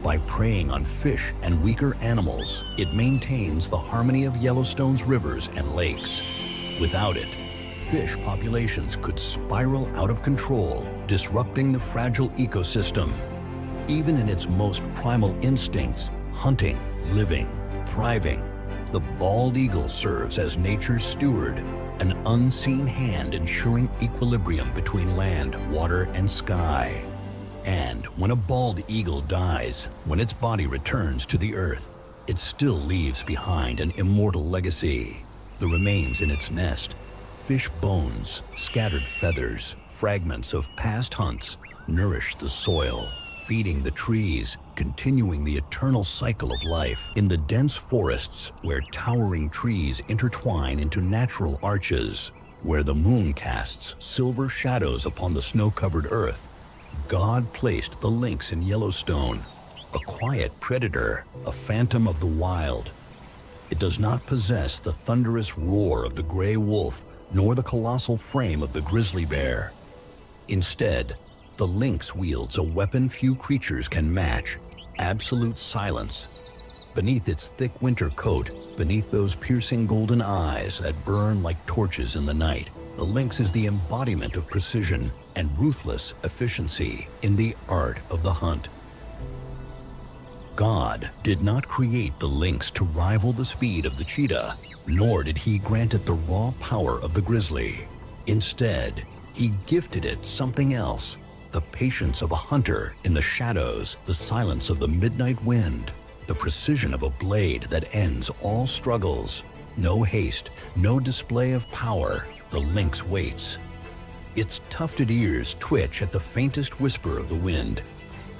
By preying on fish and weaker animals, it maintains the harmony of Yellowstone's rivers and lakes. Without it, fish populations could spiral out of control, disrupting the fragile ecosystem. Even in its most primal instincts, hunting, living, thriving, the bald eagle serves as nature's steward, an unseen hand ensuring equilibrium between land, water, and sky. And when a bald eagle dies, when its body returns to the earth, it still leaves behind an immortal legacy. The remains in its nest, fish bones, scattered feathers, fragments of past hunts, nourish the soil, feeding the trees, continuing the eternal cycle of life. In the dense forests, where towering trees intertwine into natural arches, where the moon casts silver shadows upon the snow-covered earth, God placed the lynx in Yellowstone, a quiet predator, a phantom of the wild. It does not possess the thunderous roar of the gray wolf, nor the colossal frame of the grizzly bear. Instead, the lynx wields a weapon few creatures can match: absolute silence. Beneath its thick winter coat, beneath those piercing golden eyes that burn like torches in the night, the lynx is the embodiment of precision and ruthless efficiency in the art of the hunt. God did not create the lynx to rival the speed of the cheetah, nor did he grant it the raw power of the grizzly. Instead, he gifted it something else: the patience of a hunter in the shadows, the silence of the midnight wind, the precision of a blade that ends all struggles. No haste, no display of power. The lynx waits. Its tufted ears twitch at the faintest whisper of the wind,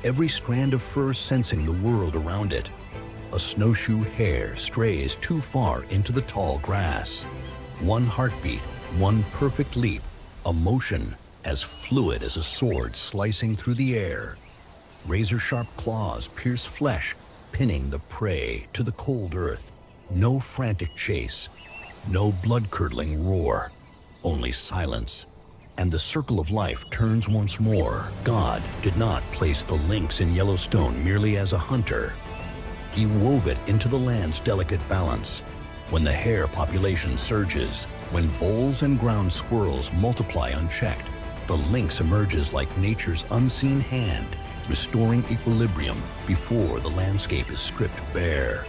every strand of fur sensing the world around it. A snowshoe hare strays too far into the tall grass. One heartbeat, one perfect leap, a motion as fluid as a sword slicing through the air. Razor-sharp claws pierce flesh, pinning the prey to the cold earth. No frantic chase, no blood-curdling roar, only silence. And the circle of life turns once more. God did not place the lynx in Yellowstone merely as a hunter. He wove it into the land's delicate balance. When the hare population surges, when voles and ground squirrels multiply unchecked, the lynx emerges like nature's unseen hand, restoring equilibrium before the landscape is stripped bare.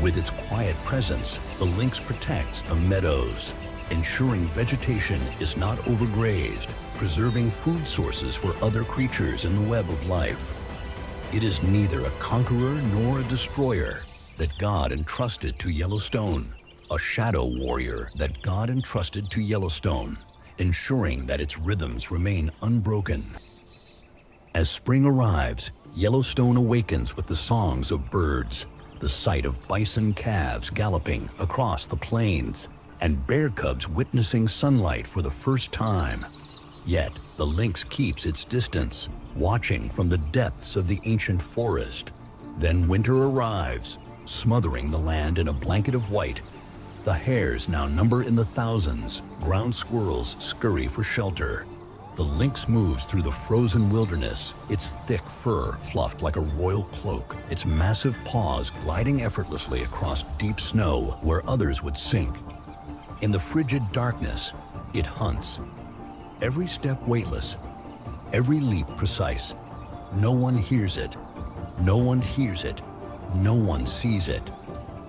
With its quiet presence, the lynx protects the meadows, ensuring vegetation is not overgrazed, preserving food sources for other creatures in the web of life. It is neither a conqueror nor a destroyer that God entrusted to Yellowstone, a shadow warrior that God entrusted to Yellowstone, ensuring that its rhythms remain unbroken. As spring arrives, Yellowstone awakens with the songs of birds, the sight of bison calves galloping across the plains, and bear cubs witnessing sunlight for the first time. Yet, the lynx keeps its distance, watching from the depths of the ancient forest. Then winter arrives, smothering the land in a blanket of white. The hares now number in the thousands, ground squirrels scurry for shelter. The lynx moves through the frozen wilderness, its thick fur fluffed like a royal cloak, its massive paws gliding effortlessly across deep snow where others would sink. In the frigid darkness, it hunts. Every step weightless, every leap precise. No one hears it. No one hears it. No one sees it.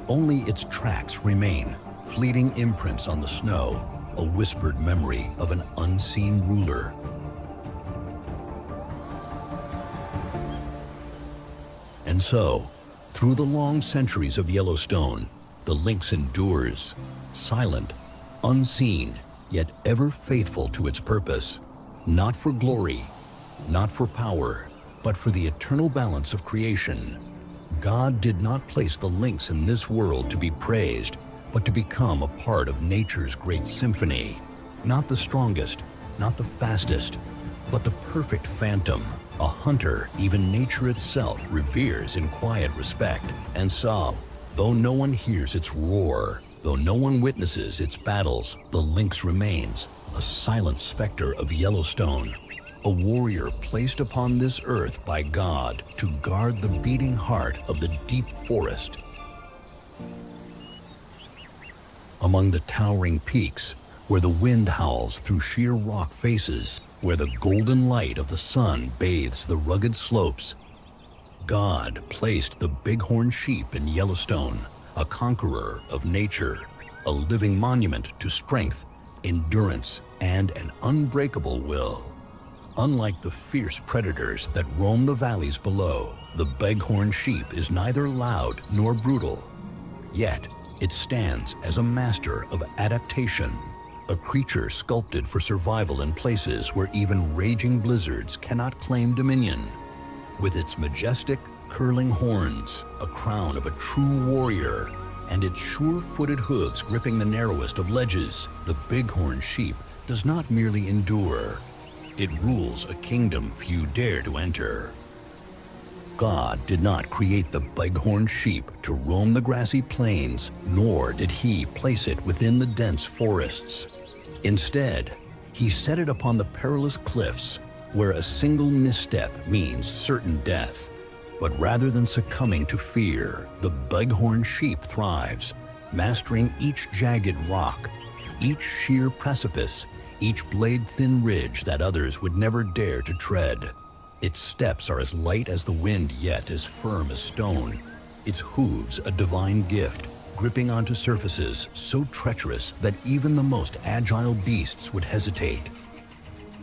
Only its tracks remain, fleeting imprints on the snow, a whispered memory of an unseen ruler. And so, through the long centuries of Yellowstone, the lynx endures, silent, unseen, yet ever faithful to its purpose. Not for glory, not for power, but for the eternal balance of creation. God did not place the lynx in this world to be praised, but to become a part of nature's great symphony. Not the strongest, not the fastest, but the perfect phantom, a hunter even nature itself reveres in quiet respect. And so, though no one hears its roar, Though no one witnesses its battles, the lynx remains, a silent specter of Yellowstone, a warrior placed upon this earth by God to guard the beating heart of the deep forest. Among the towering peaks, where the wind howls through sheer rock faces, where the golden light of the sun bathes the rugged slopes, God placed the bighorn sheep in Yellowstone, a conqueror of nature, a living monument to strength, endurance, and an unbreakable will. Unlike the fierce predators that roam the valleys below, the bighorn sheep is neither loud nor brutal. Yet, it stands as a master of adaptation, a creature sculpted for survival in places where even raging blizzards cannot claim dominion. With its majestic, curling horns, a crown of a true warrior, and its sure-footed hooves gripping the narrowest of ledges, the bighorn sheep does not merely endure. It rules a kingdom few dare to enter. God did not create the bighorn sheep to roam the grassy plains, nor did he place it within the dense forests. Instead, he set it upon the perilous cliffs, where a single misstep means certain death. But rather than succumbing to fear, the bighorn sheep thrives, mastering each jagged rock, each sheer precipice, each blade-thin ridge that others would never dare to tread. Its steps are as light as the wind, yet as firm as stone. Its hooves a divine gift, gripping onto surfaces so treacherous that even the most agile beasts would hesitate.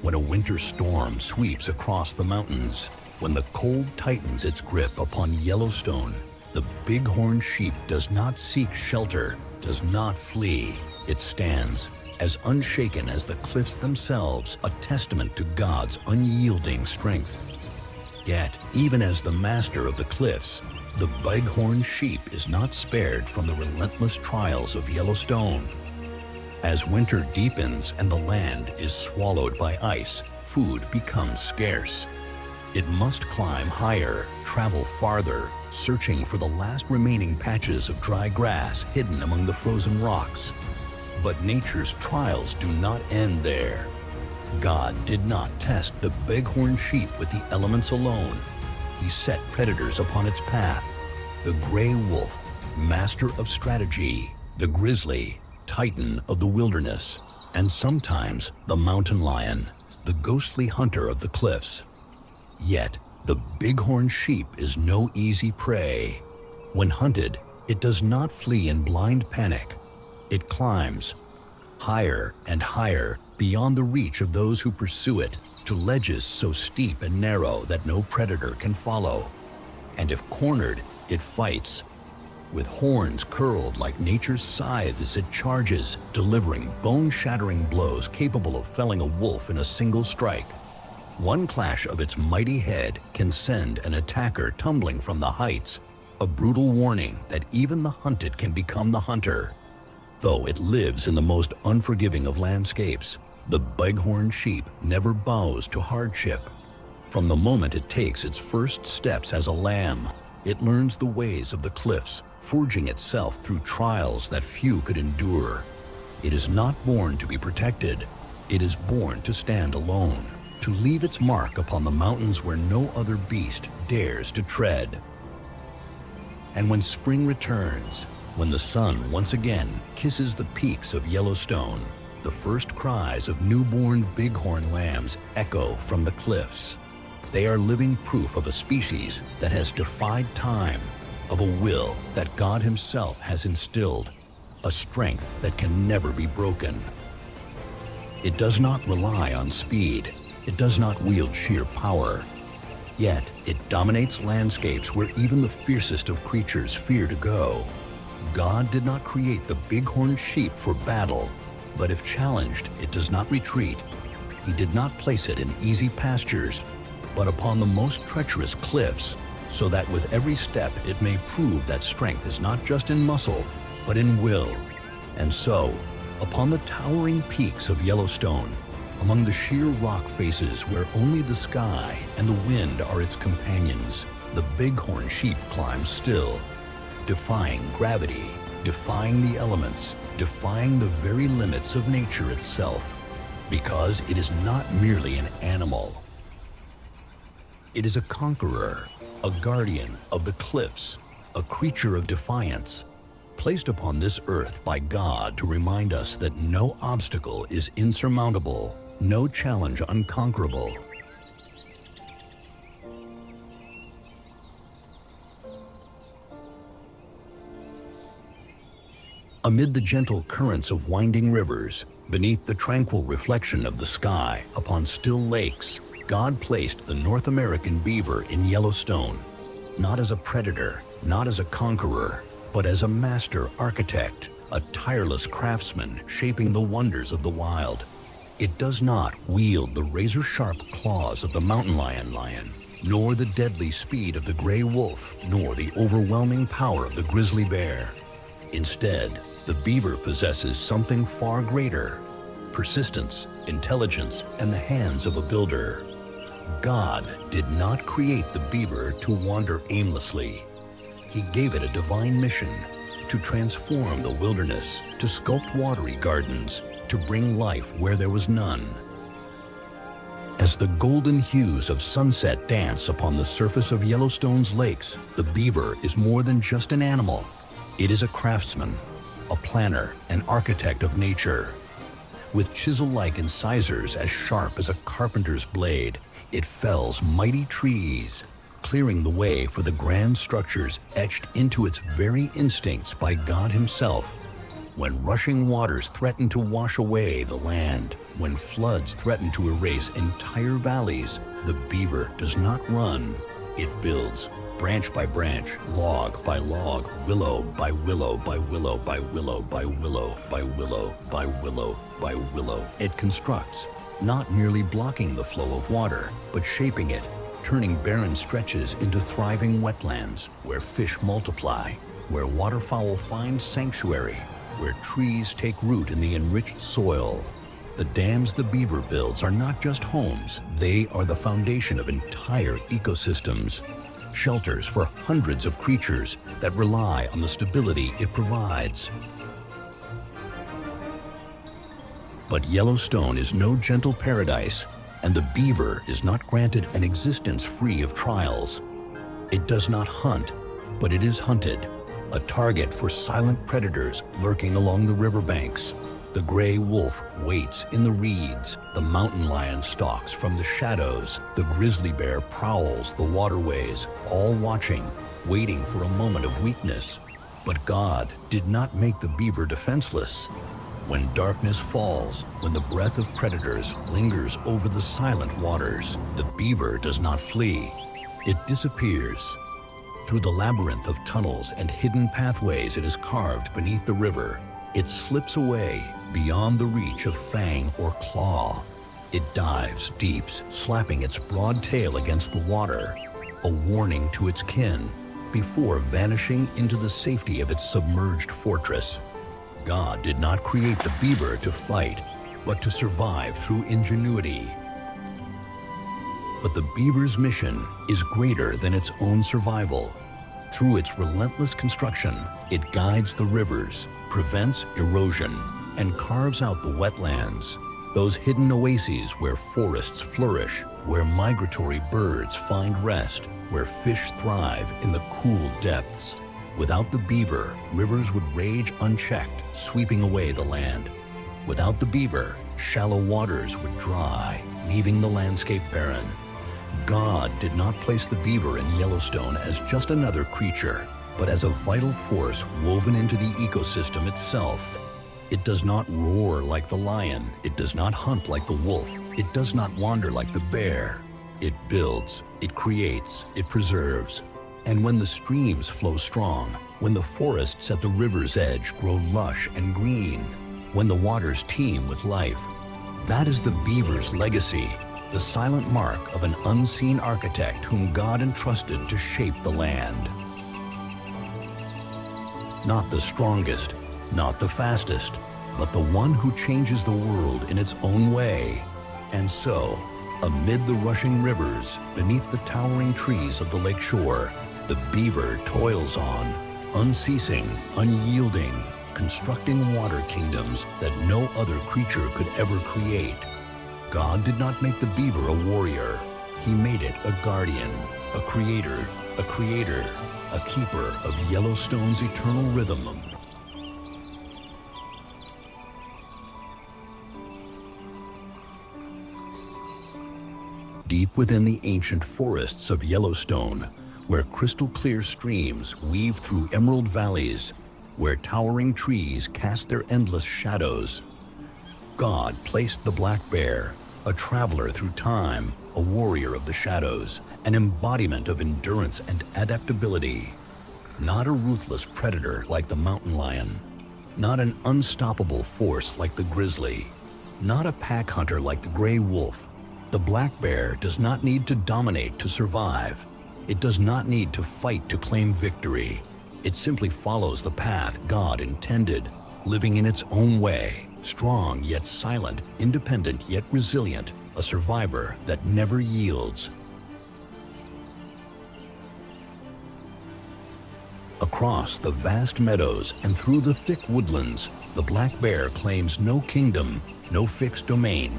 When a winter storm sweeps across the mountains, when the cold tightens its grip upon Yellowstone, the bighorn sheep does not seek shelter, does not flee. It stands, as unshaken as the cliffs themselves, a testament to God's unyielding strength. Yet, even as the master of the cliffs, the bighorn sheep is not spared from the relentless trials of Yellowstone. As winter deepens and the land is swallowed by ice, food becomes scarce. It must climb higher, travel farther, searching for the last remaining patches of dry grass hidden among the frozen rocks. But nature's trials do not end there. God did not test the bighorn sheep with the elements alone. He set predators upon its path. The gray wolf, master of strategy, the grizzly, titan of the wilderness, and sometimes the mountain lion, the ghostly hunter of the cliffs. Yet, the bighorn sheep is no easy prey. When hunted, it does not flee in blind panic. It climbs higher and higher beyond the reach of those who pursue it, to ledges so steep and narrow that no predator can follow. And if cornered, it fights. With horns curled like nature's scythes, it charges, delivering bone-shattering blows capable of felling a wolf in a single strike. One clash of its mighty head can send an attacker tumbling from the heights, a brutal warning that even the hunted can become the hunter. Though it lives in the most unforgiving of landscapes, the bighorn sheep never bows to hardship. From the moment it takes its first steps as a lamb, it learns the ways of the cliffs, forging itself through trials that few could endure. It is not born to be protected. It is born to stand alone, to leave its mark upon the mountains where no other beast dares to tread. And when spring returns, when the sun once again kisses the peaks of Yellowstone, the first cries of newborn bighorn lambs echo from the cliffs. They are living proof of a species that has defied time, of a will that God Himself has instilled, a strength that can never be broken. It does not rely on speed. It does not wield sheer power. Yet, it dominates landscapes where even the fiercest of creatures fear to go. God did not create the bighorn sheep for battle, but if challenged, it does not retreat. He did not place it in easy pastures, but upon the most treacherous cliffs, so that with every step it may prove that strength is not just in muscle, but in will. And so, upon the towering peaks of Yellowstone, among the sheer rock faces where only the sky and the wind are its companions, the bighorn sheep climbs still, defying gravity, defying the elements, defying the very limits of nature itself, because it is not merely an animal. It is a conqueror, a guardian of the cliffs, a creature of defiance, placed upon this earth by God to remind us that no obstacle is insurmountable, no challenge unconquerable. Amid the gentle currents of winding rivers, beneath the tranquil reflection of the sky upon still lakes, God placed the North American beaver in Yellowstone, not as a predator, not as a conqueror, but as a master architect, a tireless craftsman shaping the wonders of the wild. It does not wield the razor-sharp claws of the mountain lion, nor the deadly speed of the gray wolf, nor the overwhelming power of the grizzly bear. Instead, the beaver possesses something far greater: persistence, intelligence, and the hands of a builder. God did not create the beaver to wander aimlessly. He gave it a divine mission: to transform the wilderness, to sculpt watery gardens, to bring life where there was none. As the golden hues of sunset dance upon the surface of Yellowstone's lakes, the beaver is more than just an animal. It is a craftsman, a planner, an architect of nature. With chisel-like incisors as sharp as a carpenter's blade, it fells mighty trees, clearing the way for the grand structures etched into its very instincts by God Himself. When rushing waters threaten to wash away the land, when floods threaten to erase entire valleys, the beaver does not run. It builds, branch by branch, log by log, willow by willow by willow by willow by willow by willow by willow by willow. It constructs, not merely blocking the flow of water, but shaping it, turning barren stretches into thriving wetlands where fish multiply, where waterfowl find sanctuary, where trees take root in the enriched soil. The dams the beaver builds are not just homes, they are the foundation of entire ecosystems, shelters for hundreds of creatures that rely on the stability it provides. But Yellowstone is no gentle paradise, and the beaver is not granted an existence free of trials. It does not hunt, but it is hunted, a target for silent predators lurking along the riverbanks. The gray wolf waits in the reeds, the mountain lion stalks from the shadows, the grizzly bear prowls the waterways, all watching, waiting for a moment of weakness. But God did not make the beaver defenseless. When darkness falls, when the breath of predators lingers over the silent waters, the beaver does not flee. It disappears. Through the labyrinth of tunnels and hidden pathways it has carved beneath the river, it slips away beyond the reach of fang or claw. It dives deep, slapping its broad tail against the water, a warning to its kin, before vanishing into the safety of its submerged fortress. God did not create the beaver to fight, but to survive through ingenuity. But the beaver's mission is greater than its own survival. Through its relentless construction, it guides the rivers, prevents erosion, and carves out the wetlands, those hidden oases where forests flourish, where migratory birds find rest, where fish thrive in the cool depths. Without the beaver, rivers would rage unchecked, sweeping away the land. Without the beaver, shallow waters would dry, leaving the landscape barren. God did not place the beaver in Yellowstone as just another creature, but as a vital force woven into the ecosystem itself. It does not roar like the lion, it does not hunt like the wolf, it does not wander like the bear. It builds, it creates, it preserves. And when the streams flow strong, when the forests at the river's edge grow lush and green, when the waters teem with life, that is the beaver's legacy, the silent mark of an unseen architect whom God entrusted to shape the land. Not the strongest, not the fastest, but the one who changes the world in its own way. And so, amid the rushing rivers, beneath the towering trees of the lake shore, the beaver toils on, unceasing, unyielding, constructing water kingdoms that no other creature could ever create. God did not make the beaver a warrior. He made it a guardian, a creator, a keeper of Yellowstone's eternal rhythm. Deep within the ancient forests of Yellowstone, where crystal-clear streams weave through emerald valleys, where towering trees cast their endless shadows, God placed the black bear, a traveler through time, a warrior of the shadows, an embodiment of endurance and adaptability. Not a ruthless predator like the mountain lion, not an unstoppable force like the grizzly, not a pack hunter like the gray wolf. The black bear does not need to dominate to survive. It does not need to fight to claim victory. It simply follows the path God intended, living in its own way, strong yet silent, independent yet resilient, a survivor that never yields. Across the vast meadows and through the thick woodlands, the black bear claims no kingdom, no fixed domain.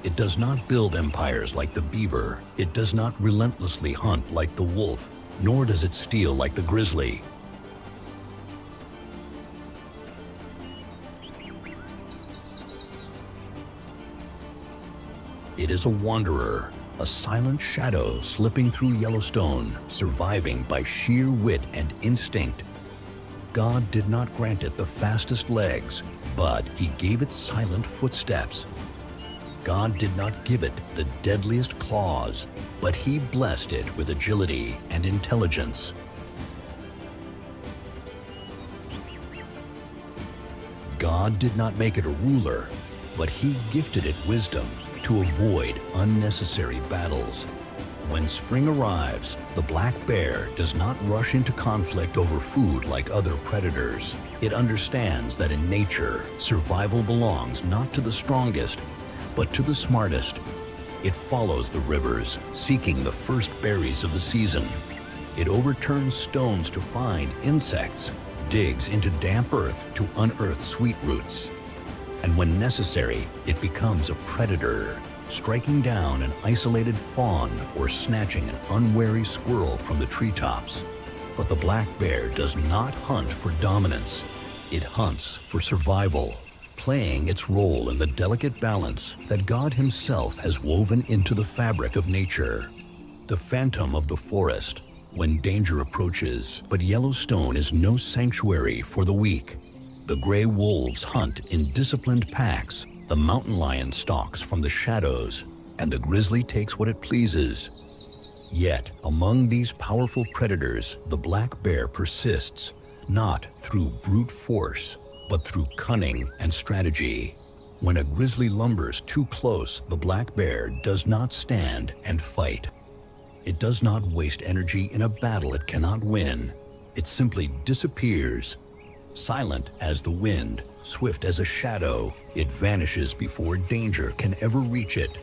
It does not build empires like the beaver. It does not relentlessly hunt like the wolf, nor does it steal like the grizzly. It is a wanderer, a silent shadow slipping through Yellowstone, surviving by sheer wit and instinct. God did not grant it the fastest legs, but He gave it silent footsteps. God did not give it the deadliest claws, but He blessed it with agility and intelligence. God did not make it a ruler, but He gifted it wisdom to avoid unnecessary battles. When spring arrives, the black bear does not rush into conflict over food like other predators. It understands that in nature, survival belongs not to the strongest, but to the smartest. It follows the rivers, seeking the first berries of the season. It overturns stones to find insects, digs into damp earth to unearth sweet roots. And when necessary, it becomes a predator, striking down an isolated fawn or snatching an unwary squirrel from the treetops. But the black bear does not hunt for dominance. It hunts for survival, playing its role in the delicate balance that God Himself has woven into the fabric of nature. The phantom of the forest when danger approaches, but Yellowstone is no sanctuary for the weak. The gray wolves hunt in disciplined packs, the mountain lion stalks from the shadows, and the grizzly takes what it pleases. Yet, among these powerful predators, the black bear persists, not through brute force, but through cunning and strategy. When a grizzly lumbers too close, the black bear does not stand and fight. It does not waste energy in a battle it cannot win. It simply disappears. Silent as the wind, swift as a shadow, it vanishes before danger can ever reach it.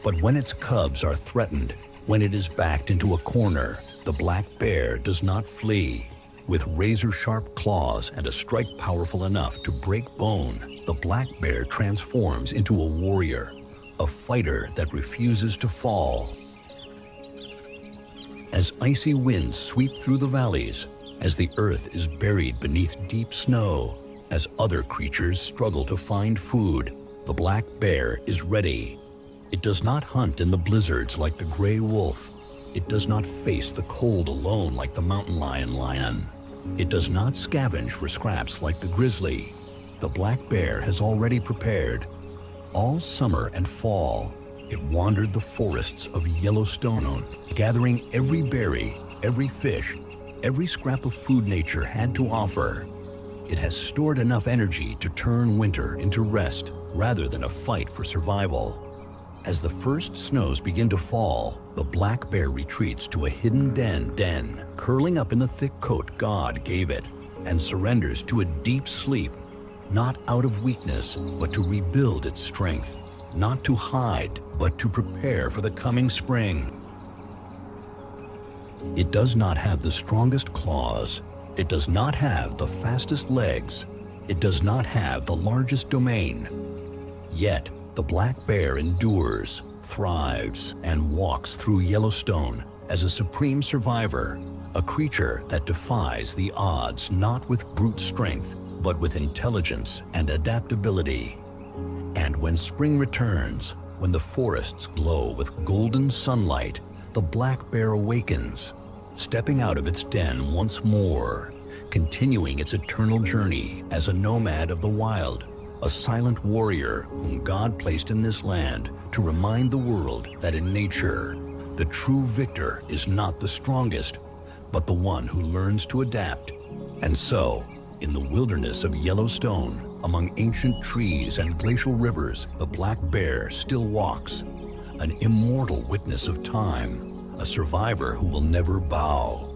But when its cubs are threatened, when it is backed into a corner, the black bear does not flee. With razor-sharp claws and a strike powerful enough to break bone, the black bear transforms into a warrior, a fighter that refuses to fall. As icy winds sweep through the valleys, as the earth is buried beneath deep snow, as other creatures struggle to find food, the black bear is ready. It does not hunt in the blizzards like the gray wolf. It does not face the cold alone like the mountain lion. It does not scavenge for scraps like the grizzly. The black bear has already prepared. All summer and fall, it wandered the forests of Yellowstone, gathering every berry, every fish, every scrap of food nature had to offer. It has stored enough energy to turn winter into rest rather than a fight for survival. As the first snows begin to fall, the black bear retreats to a hidden den, curling up in the thick coat God gave it, and surrenders to a deep sleep, not out of weakness, but to rebuild its strength, not to hide, but to prepare for the coming spring. It does not have the strongest claws, It does not have the fastest legs. It does not have the largest domain. Yet, the black bear endures, thrives, and walks through Yellowstone as a supreme survivor, a creature that defies the odds not with brute strength, but with intelligence and adaptability. And when spring returns, when the forests glow with golden sunlight, the black bear awakens, stepping out of its den once more, continuing its eternal journey as a nomad of the wild, a silent warrior whom God placed in this land to remind the world that in nature, the true victor is not the strongest, but the one who learns to adapt. And so, in the wilderness of Yellowstone, among ancient trees and glacial rivers, the black bear still walks, an immortal witness of time, a survivor who will never bow.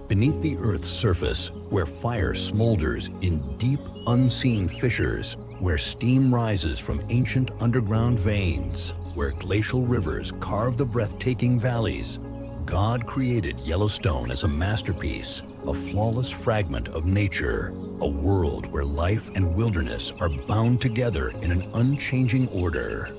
Beneath the Earth's surface, where fire smolders in deep, unseen fissures, where steam rises from ancient underground veins, where glacial rivers carve the breathtaking valleys, God created Yellowstone as a masterpiece, a flawless fragment of nature, a world where life and wilderness are bound together in an unchanging order.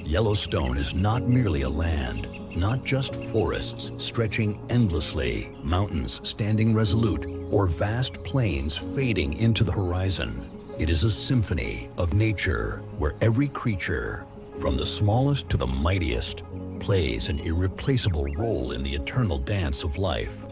Yellowstone is not merely a land, not just forests stretching endlessly, mountains standing resolute, or vast plains fading into the horizon. It is a symphony of nature where every creature, from the smallest to the mightiest, plays an irreplaceable role in the eternal dance of life.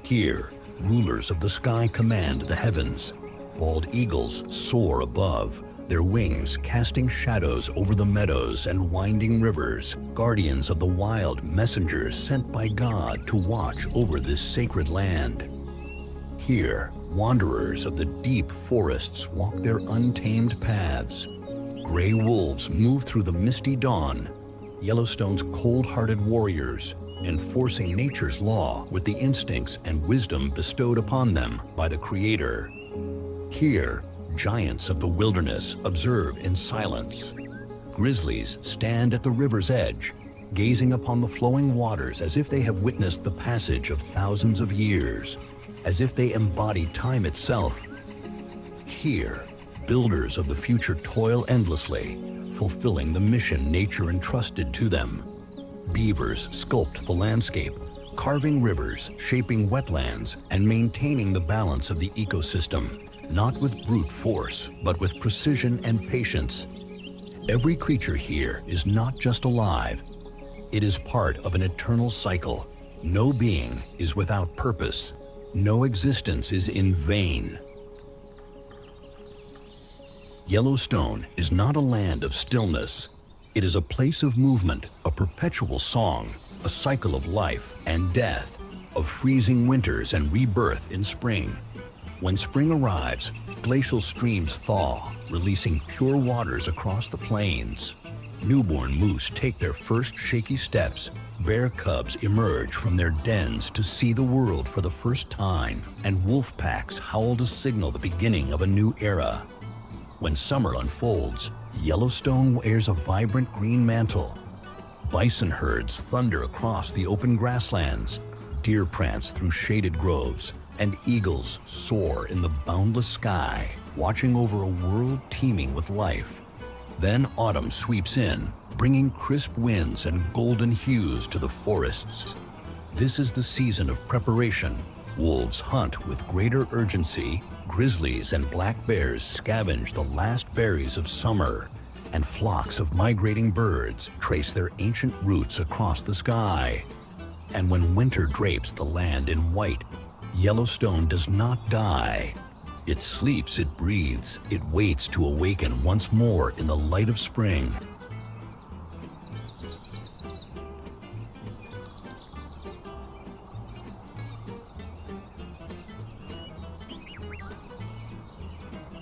Here, rulers of the sky command the heavens. Bald eagles soar above, their wings casting shadows over the meadows and winding rivers, guardians of the wild, messengers sent by God to watch over this sacred land. Here, wanderers of the deep forests walk their untamed paths. Gray wolves move through the misty dawn, Yellowstone's cold-hearted warriors, enforcing nature's law with the instincts and wisdom bestowed upon them by the Creator. Here, giants of the wilderness observe in silence. Grizzlies stand at the river's edge, gazing upon the flowing waters as if they have witnessed the passage of thousands of years, as if they embody time itself. Here, builders of the future toil endlessly, fulfilling the mission nature entrusted to them. Beavers sculpt the landscape, carving rivers, shaping wetlands, and maintaining the balance of the ecosystem, not with brute force, but with precision and patience. Every creature here is not just alive, it is part of an eternal cycle. No being is without purpose. No existence is in vain. Yellowstone is not a land of stillness. It is a place of movement, a perpetual song, a cycle of life and death, of freezing winters and rebirth in spring. When spring arrives, glacial streams thaw, releasing pure waters across the plains. Newborn moose take their first shaky steps. Bear cubs emerge from their dens to see the world for the first time, and wolf packs howl to signal the beginning of a new era. When summer unfolds, Yellowstone wears a vibrant green mantle. Bison herds thunder across the open grasslands, deer prance through shaded groves, and eagles soar in the boundless sky, watching over a world teeming with life. Then autumn sweeps in, bringing crisp winds and golden hues to the forests. This is the season of preparation. Wolves hunt with greater urgency, grizzlies and black bears scavenge the last berries of summer, and flocks of migrating birds trace their ancient roots across the sky. And when winter drapes the land in white, Yellowstone does not die. It sleeps, it breathes, it waits to awaken once more in the light of spring.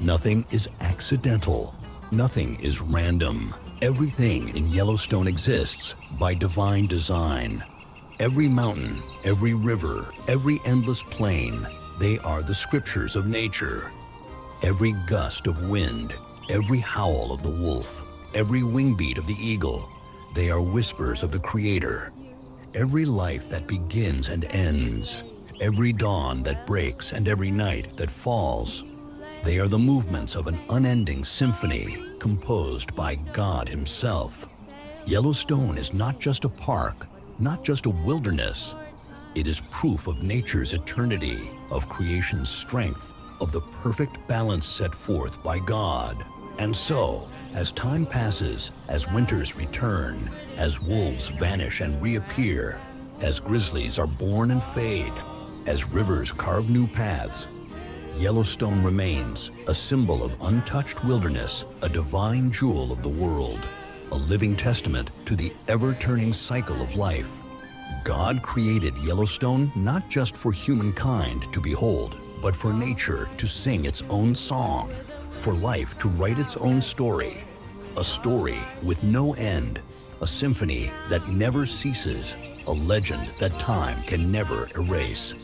Nothing is accidental. Nothing is random. Everything in Yellowstone exists by divine design. Every mountain, every river, every endless plain, they are the scriptures of nature. Every gust of wind, every howl of the wolf, every wing beat of the eagle, they are whispers of the Creator. Every life that begins and ends, every dawn that breaks and every night that falls, they are the movements of an unending symphony composed by God Himself. Yellowstone is not just a park, not just a wilderness. It is proof of nature's eternity, of creation's strength, of the perfect balance set forth by God. And so, as time passes, as winters return, as wolves vanish and reappear, as grizzlies are born and fade, as rivers carve new paths, Yellowstone remains a symbol of untouched wilderness, a divine jewel of the world, a living testament to the ever-turning cycle of life. God created Yellowstone not just for humankind to behold, but for nature to sing its own song, for life to write its own story, a story with no end, a symphony that never ceases, a legend that time can never erase.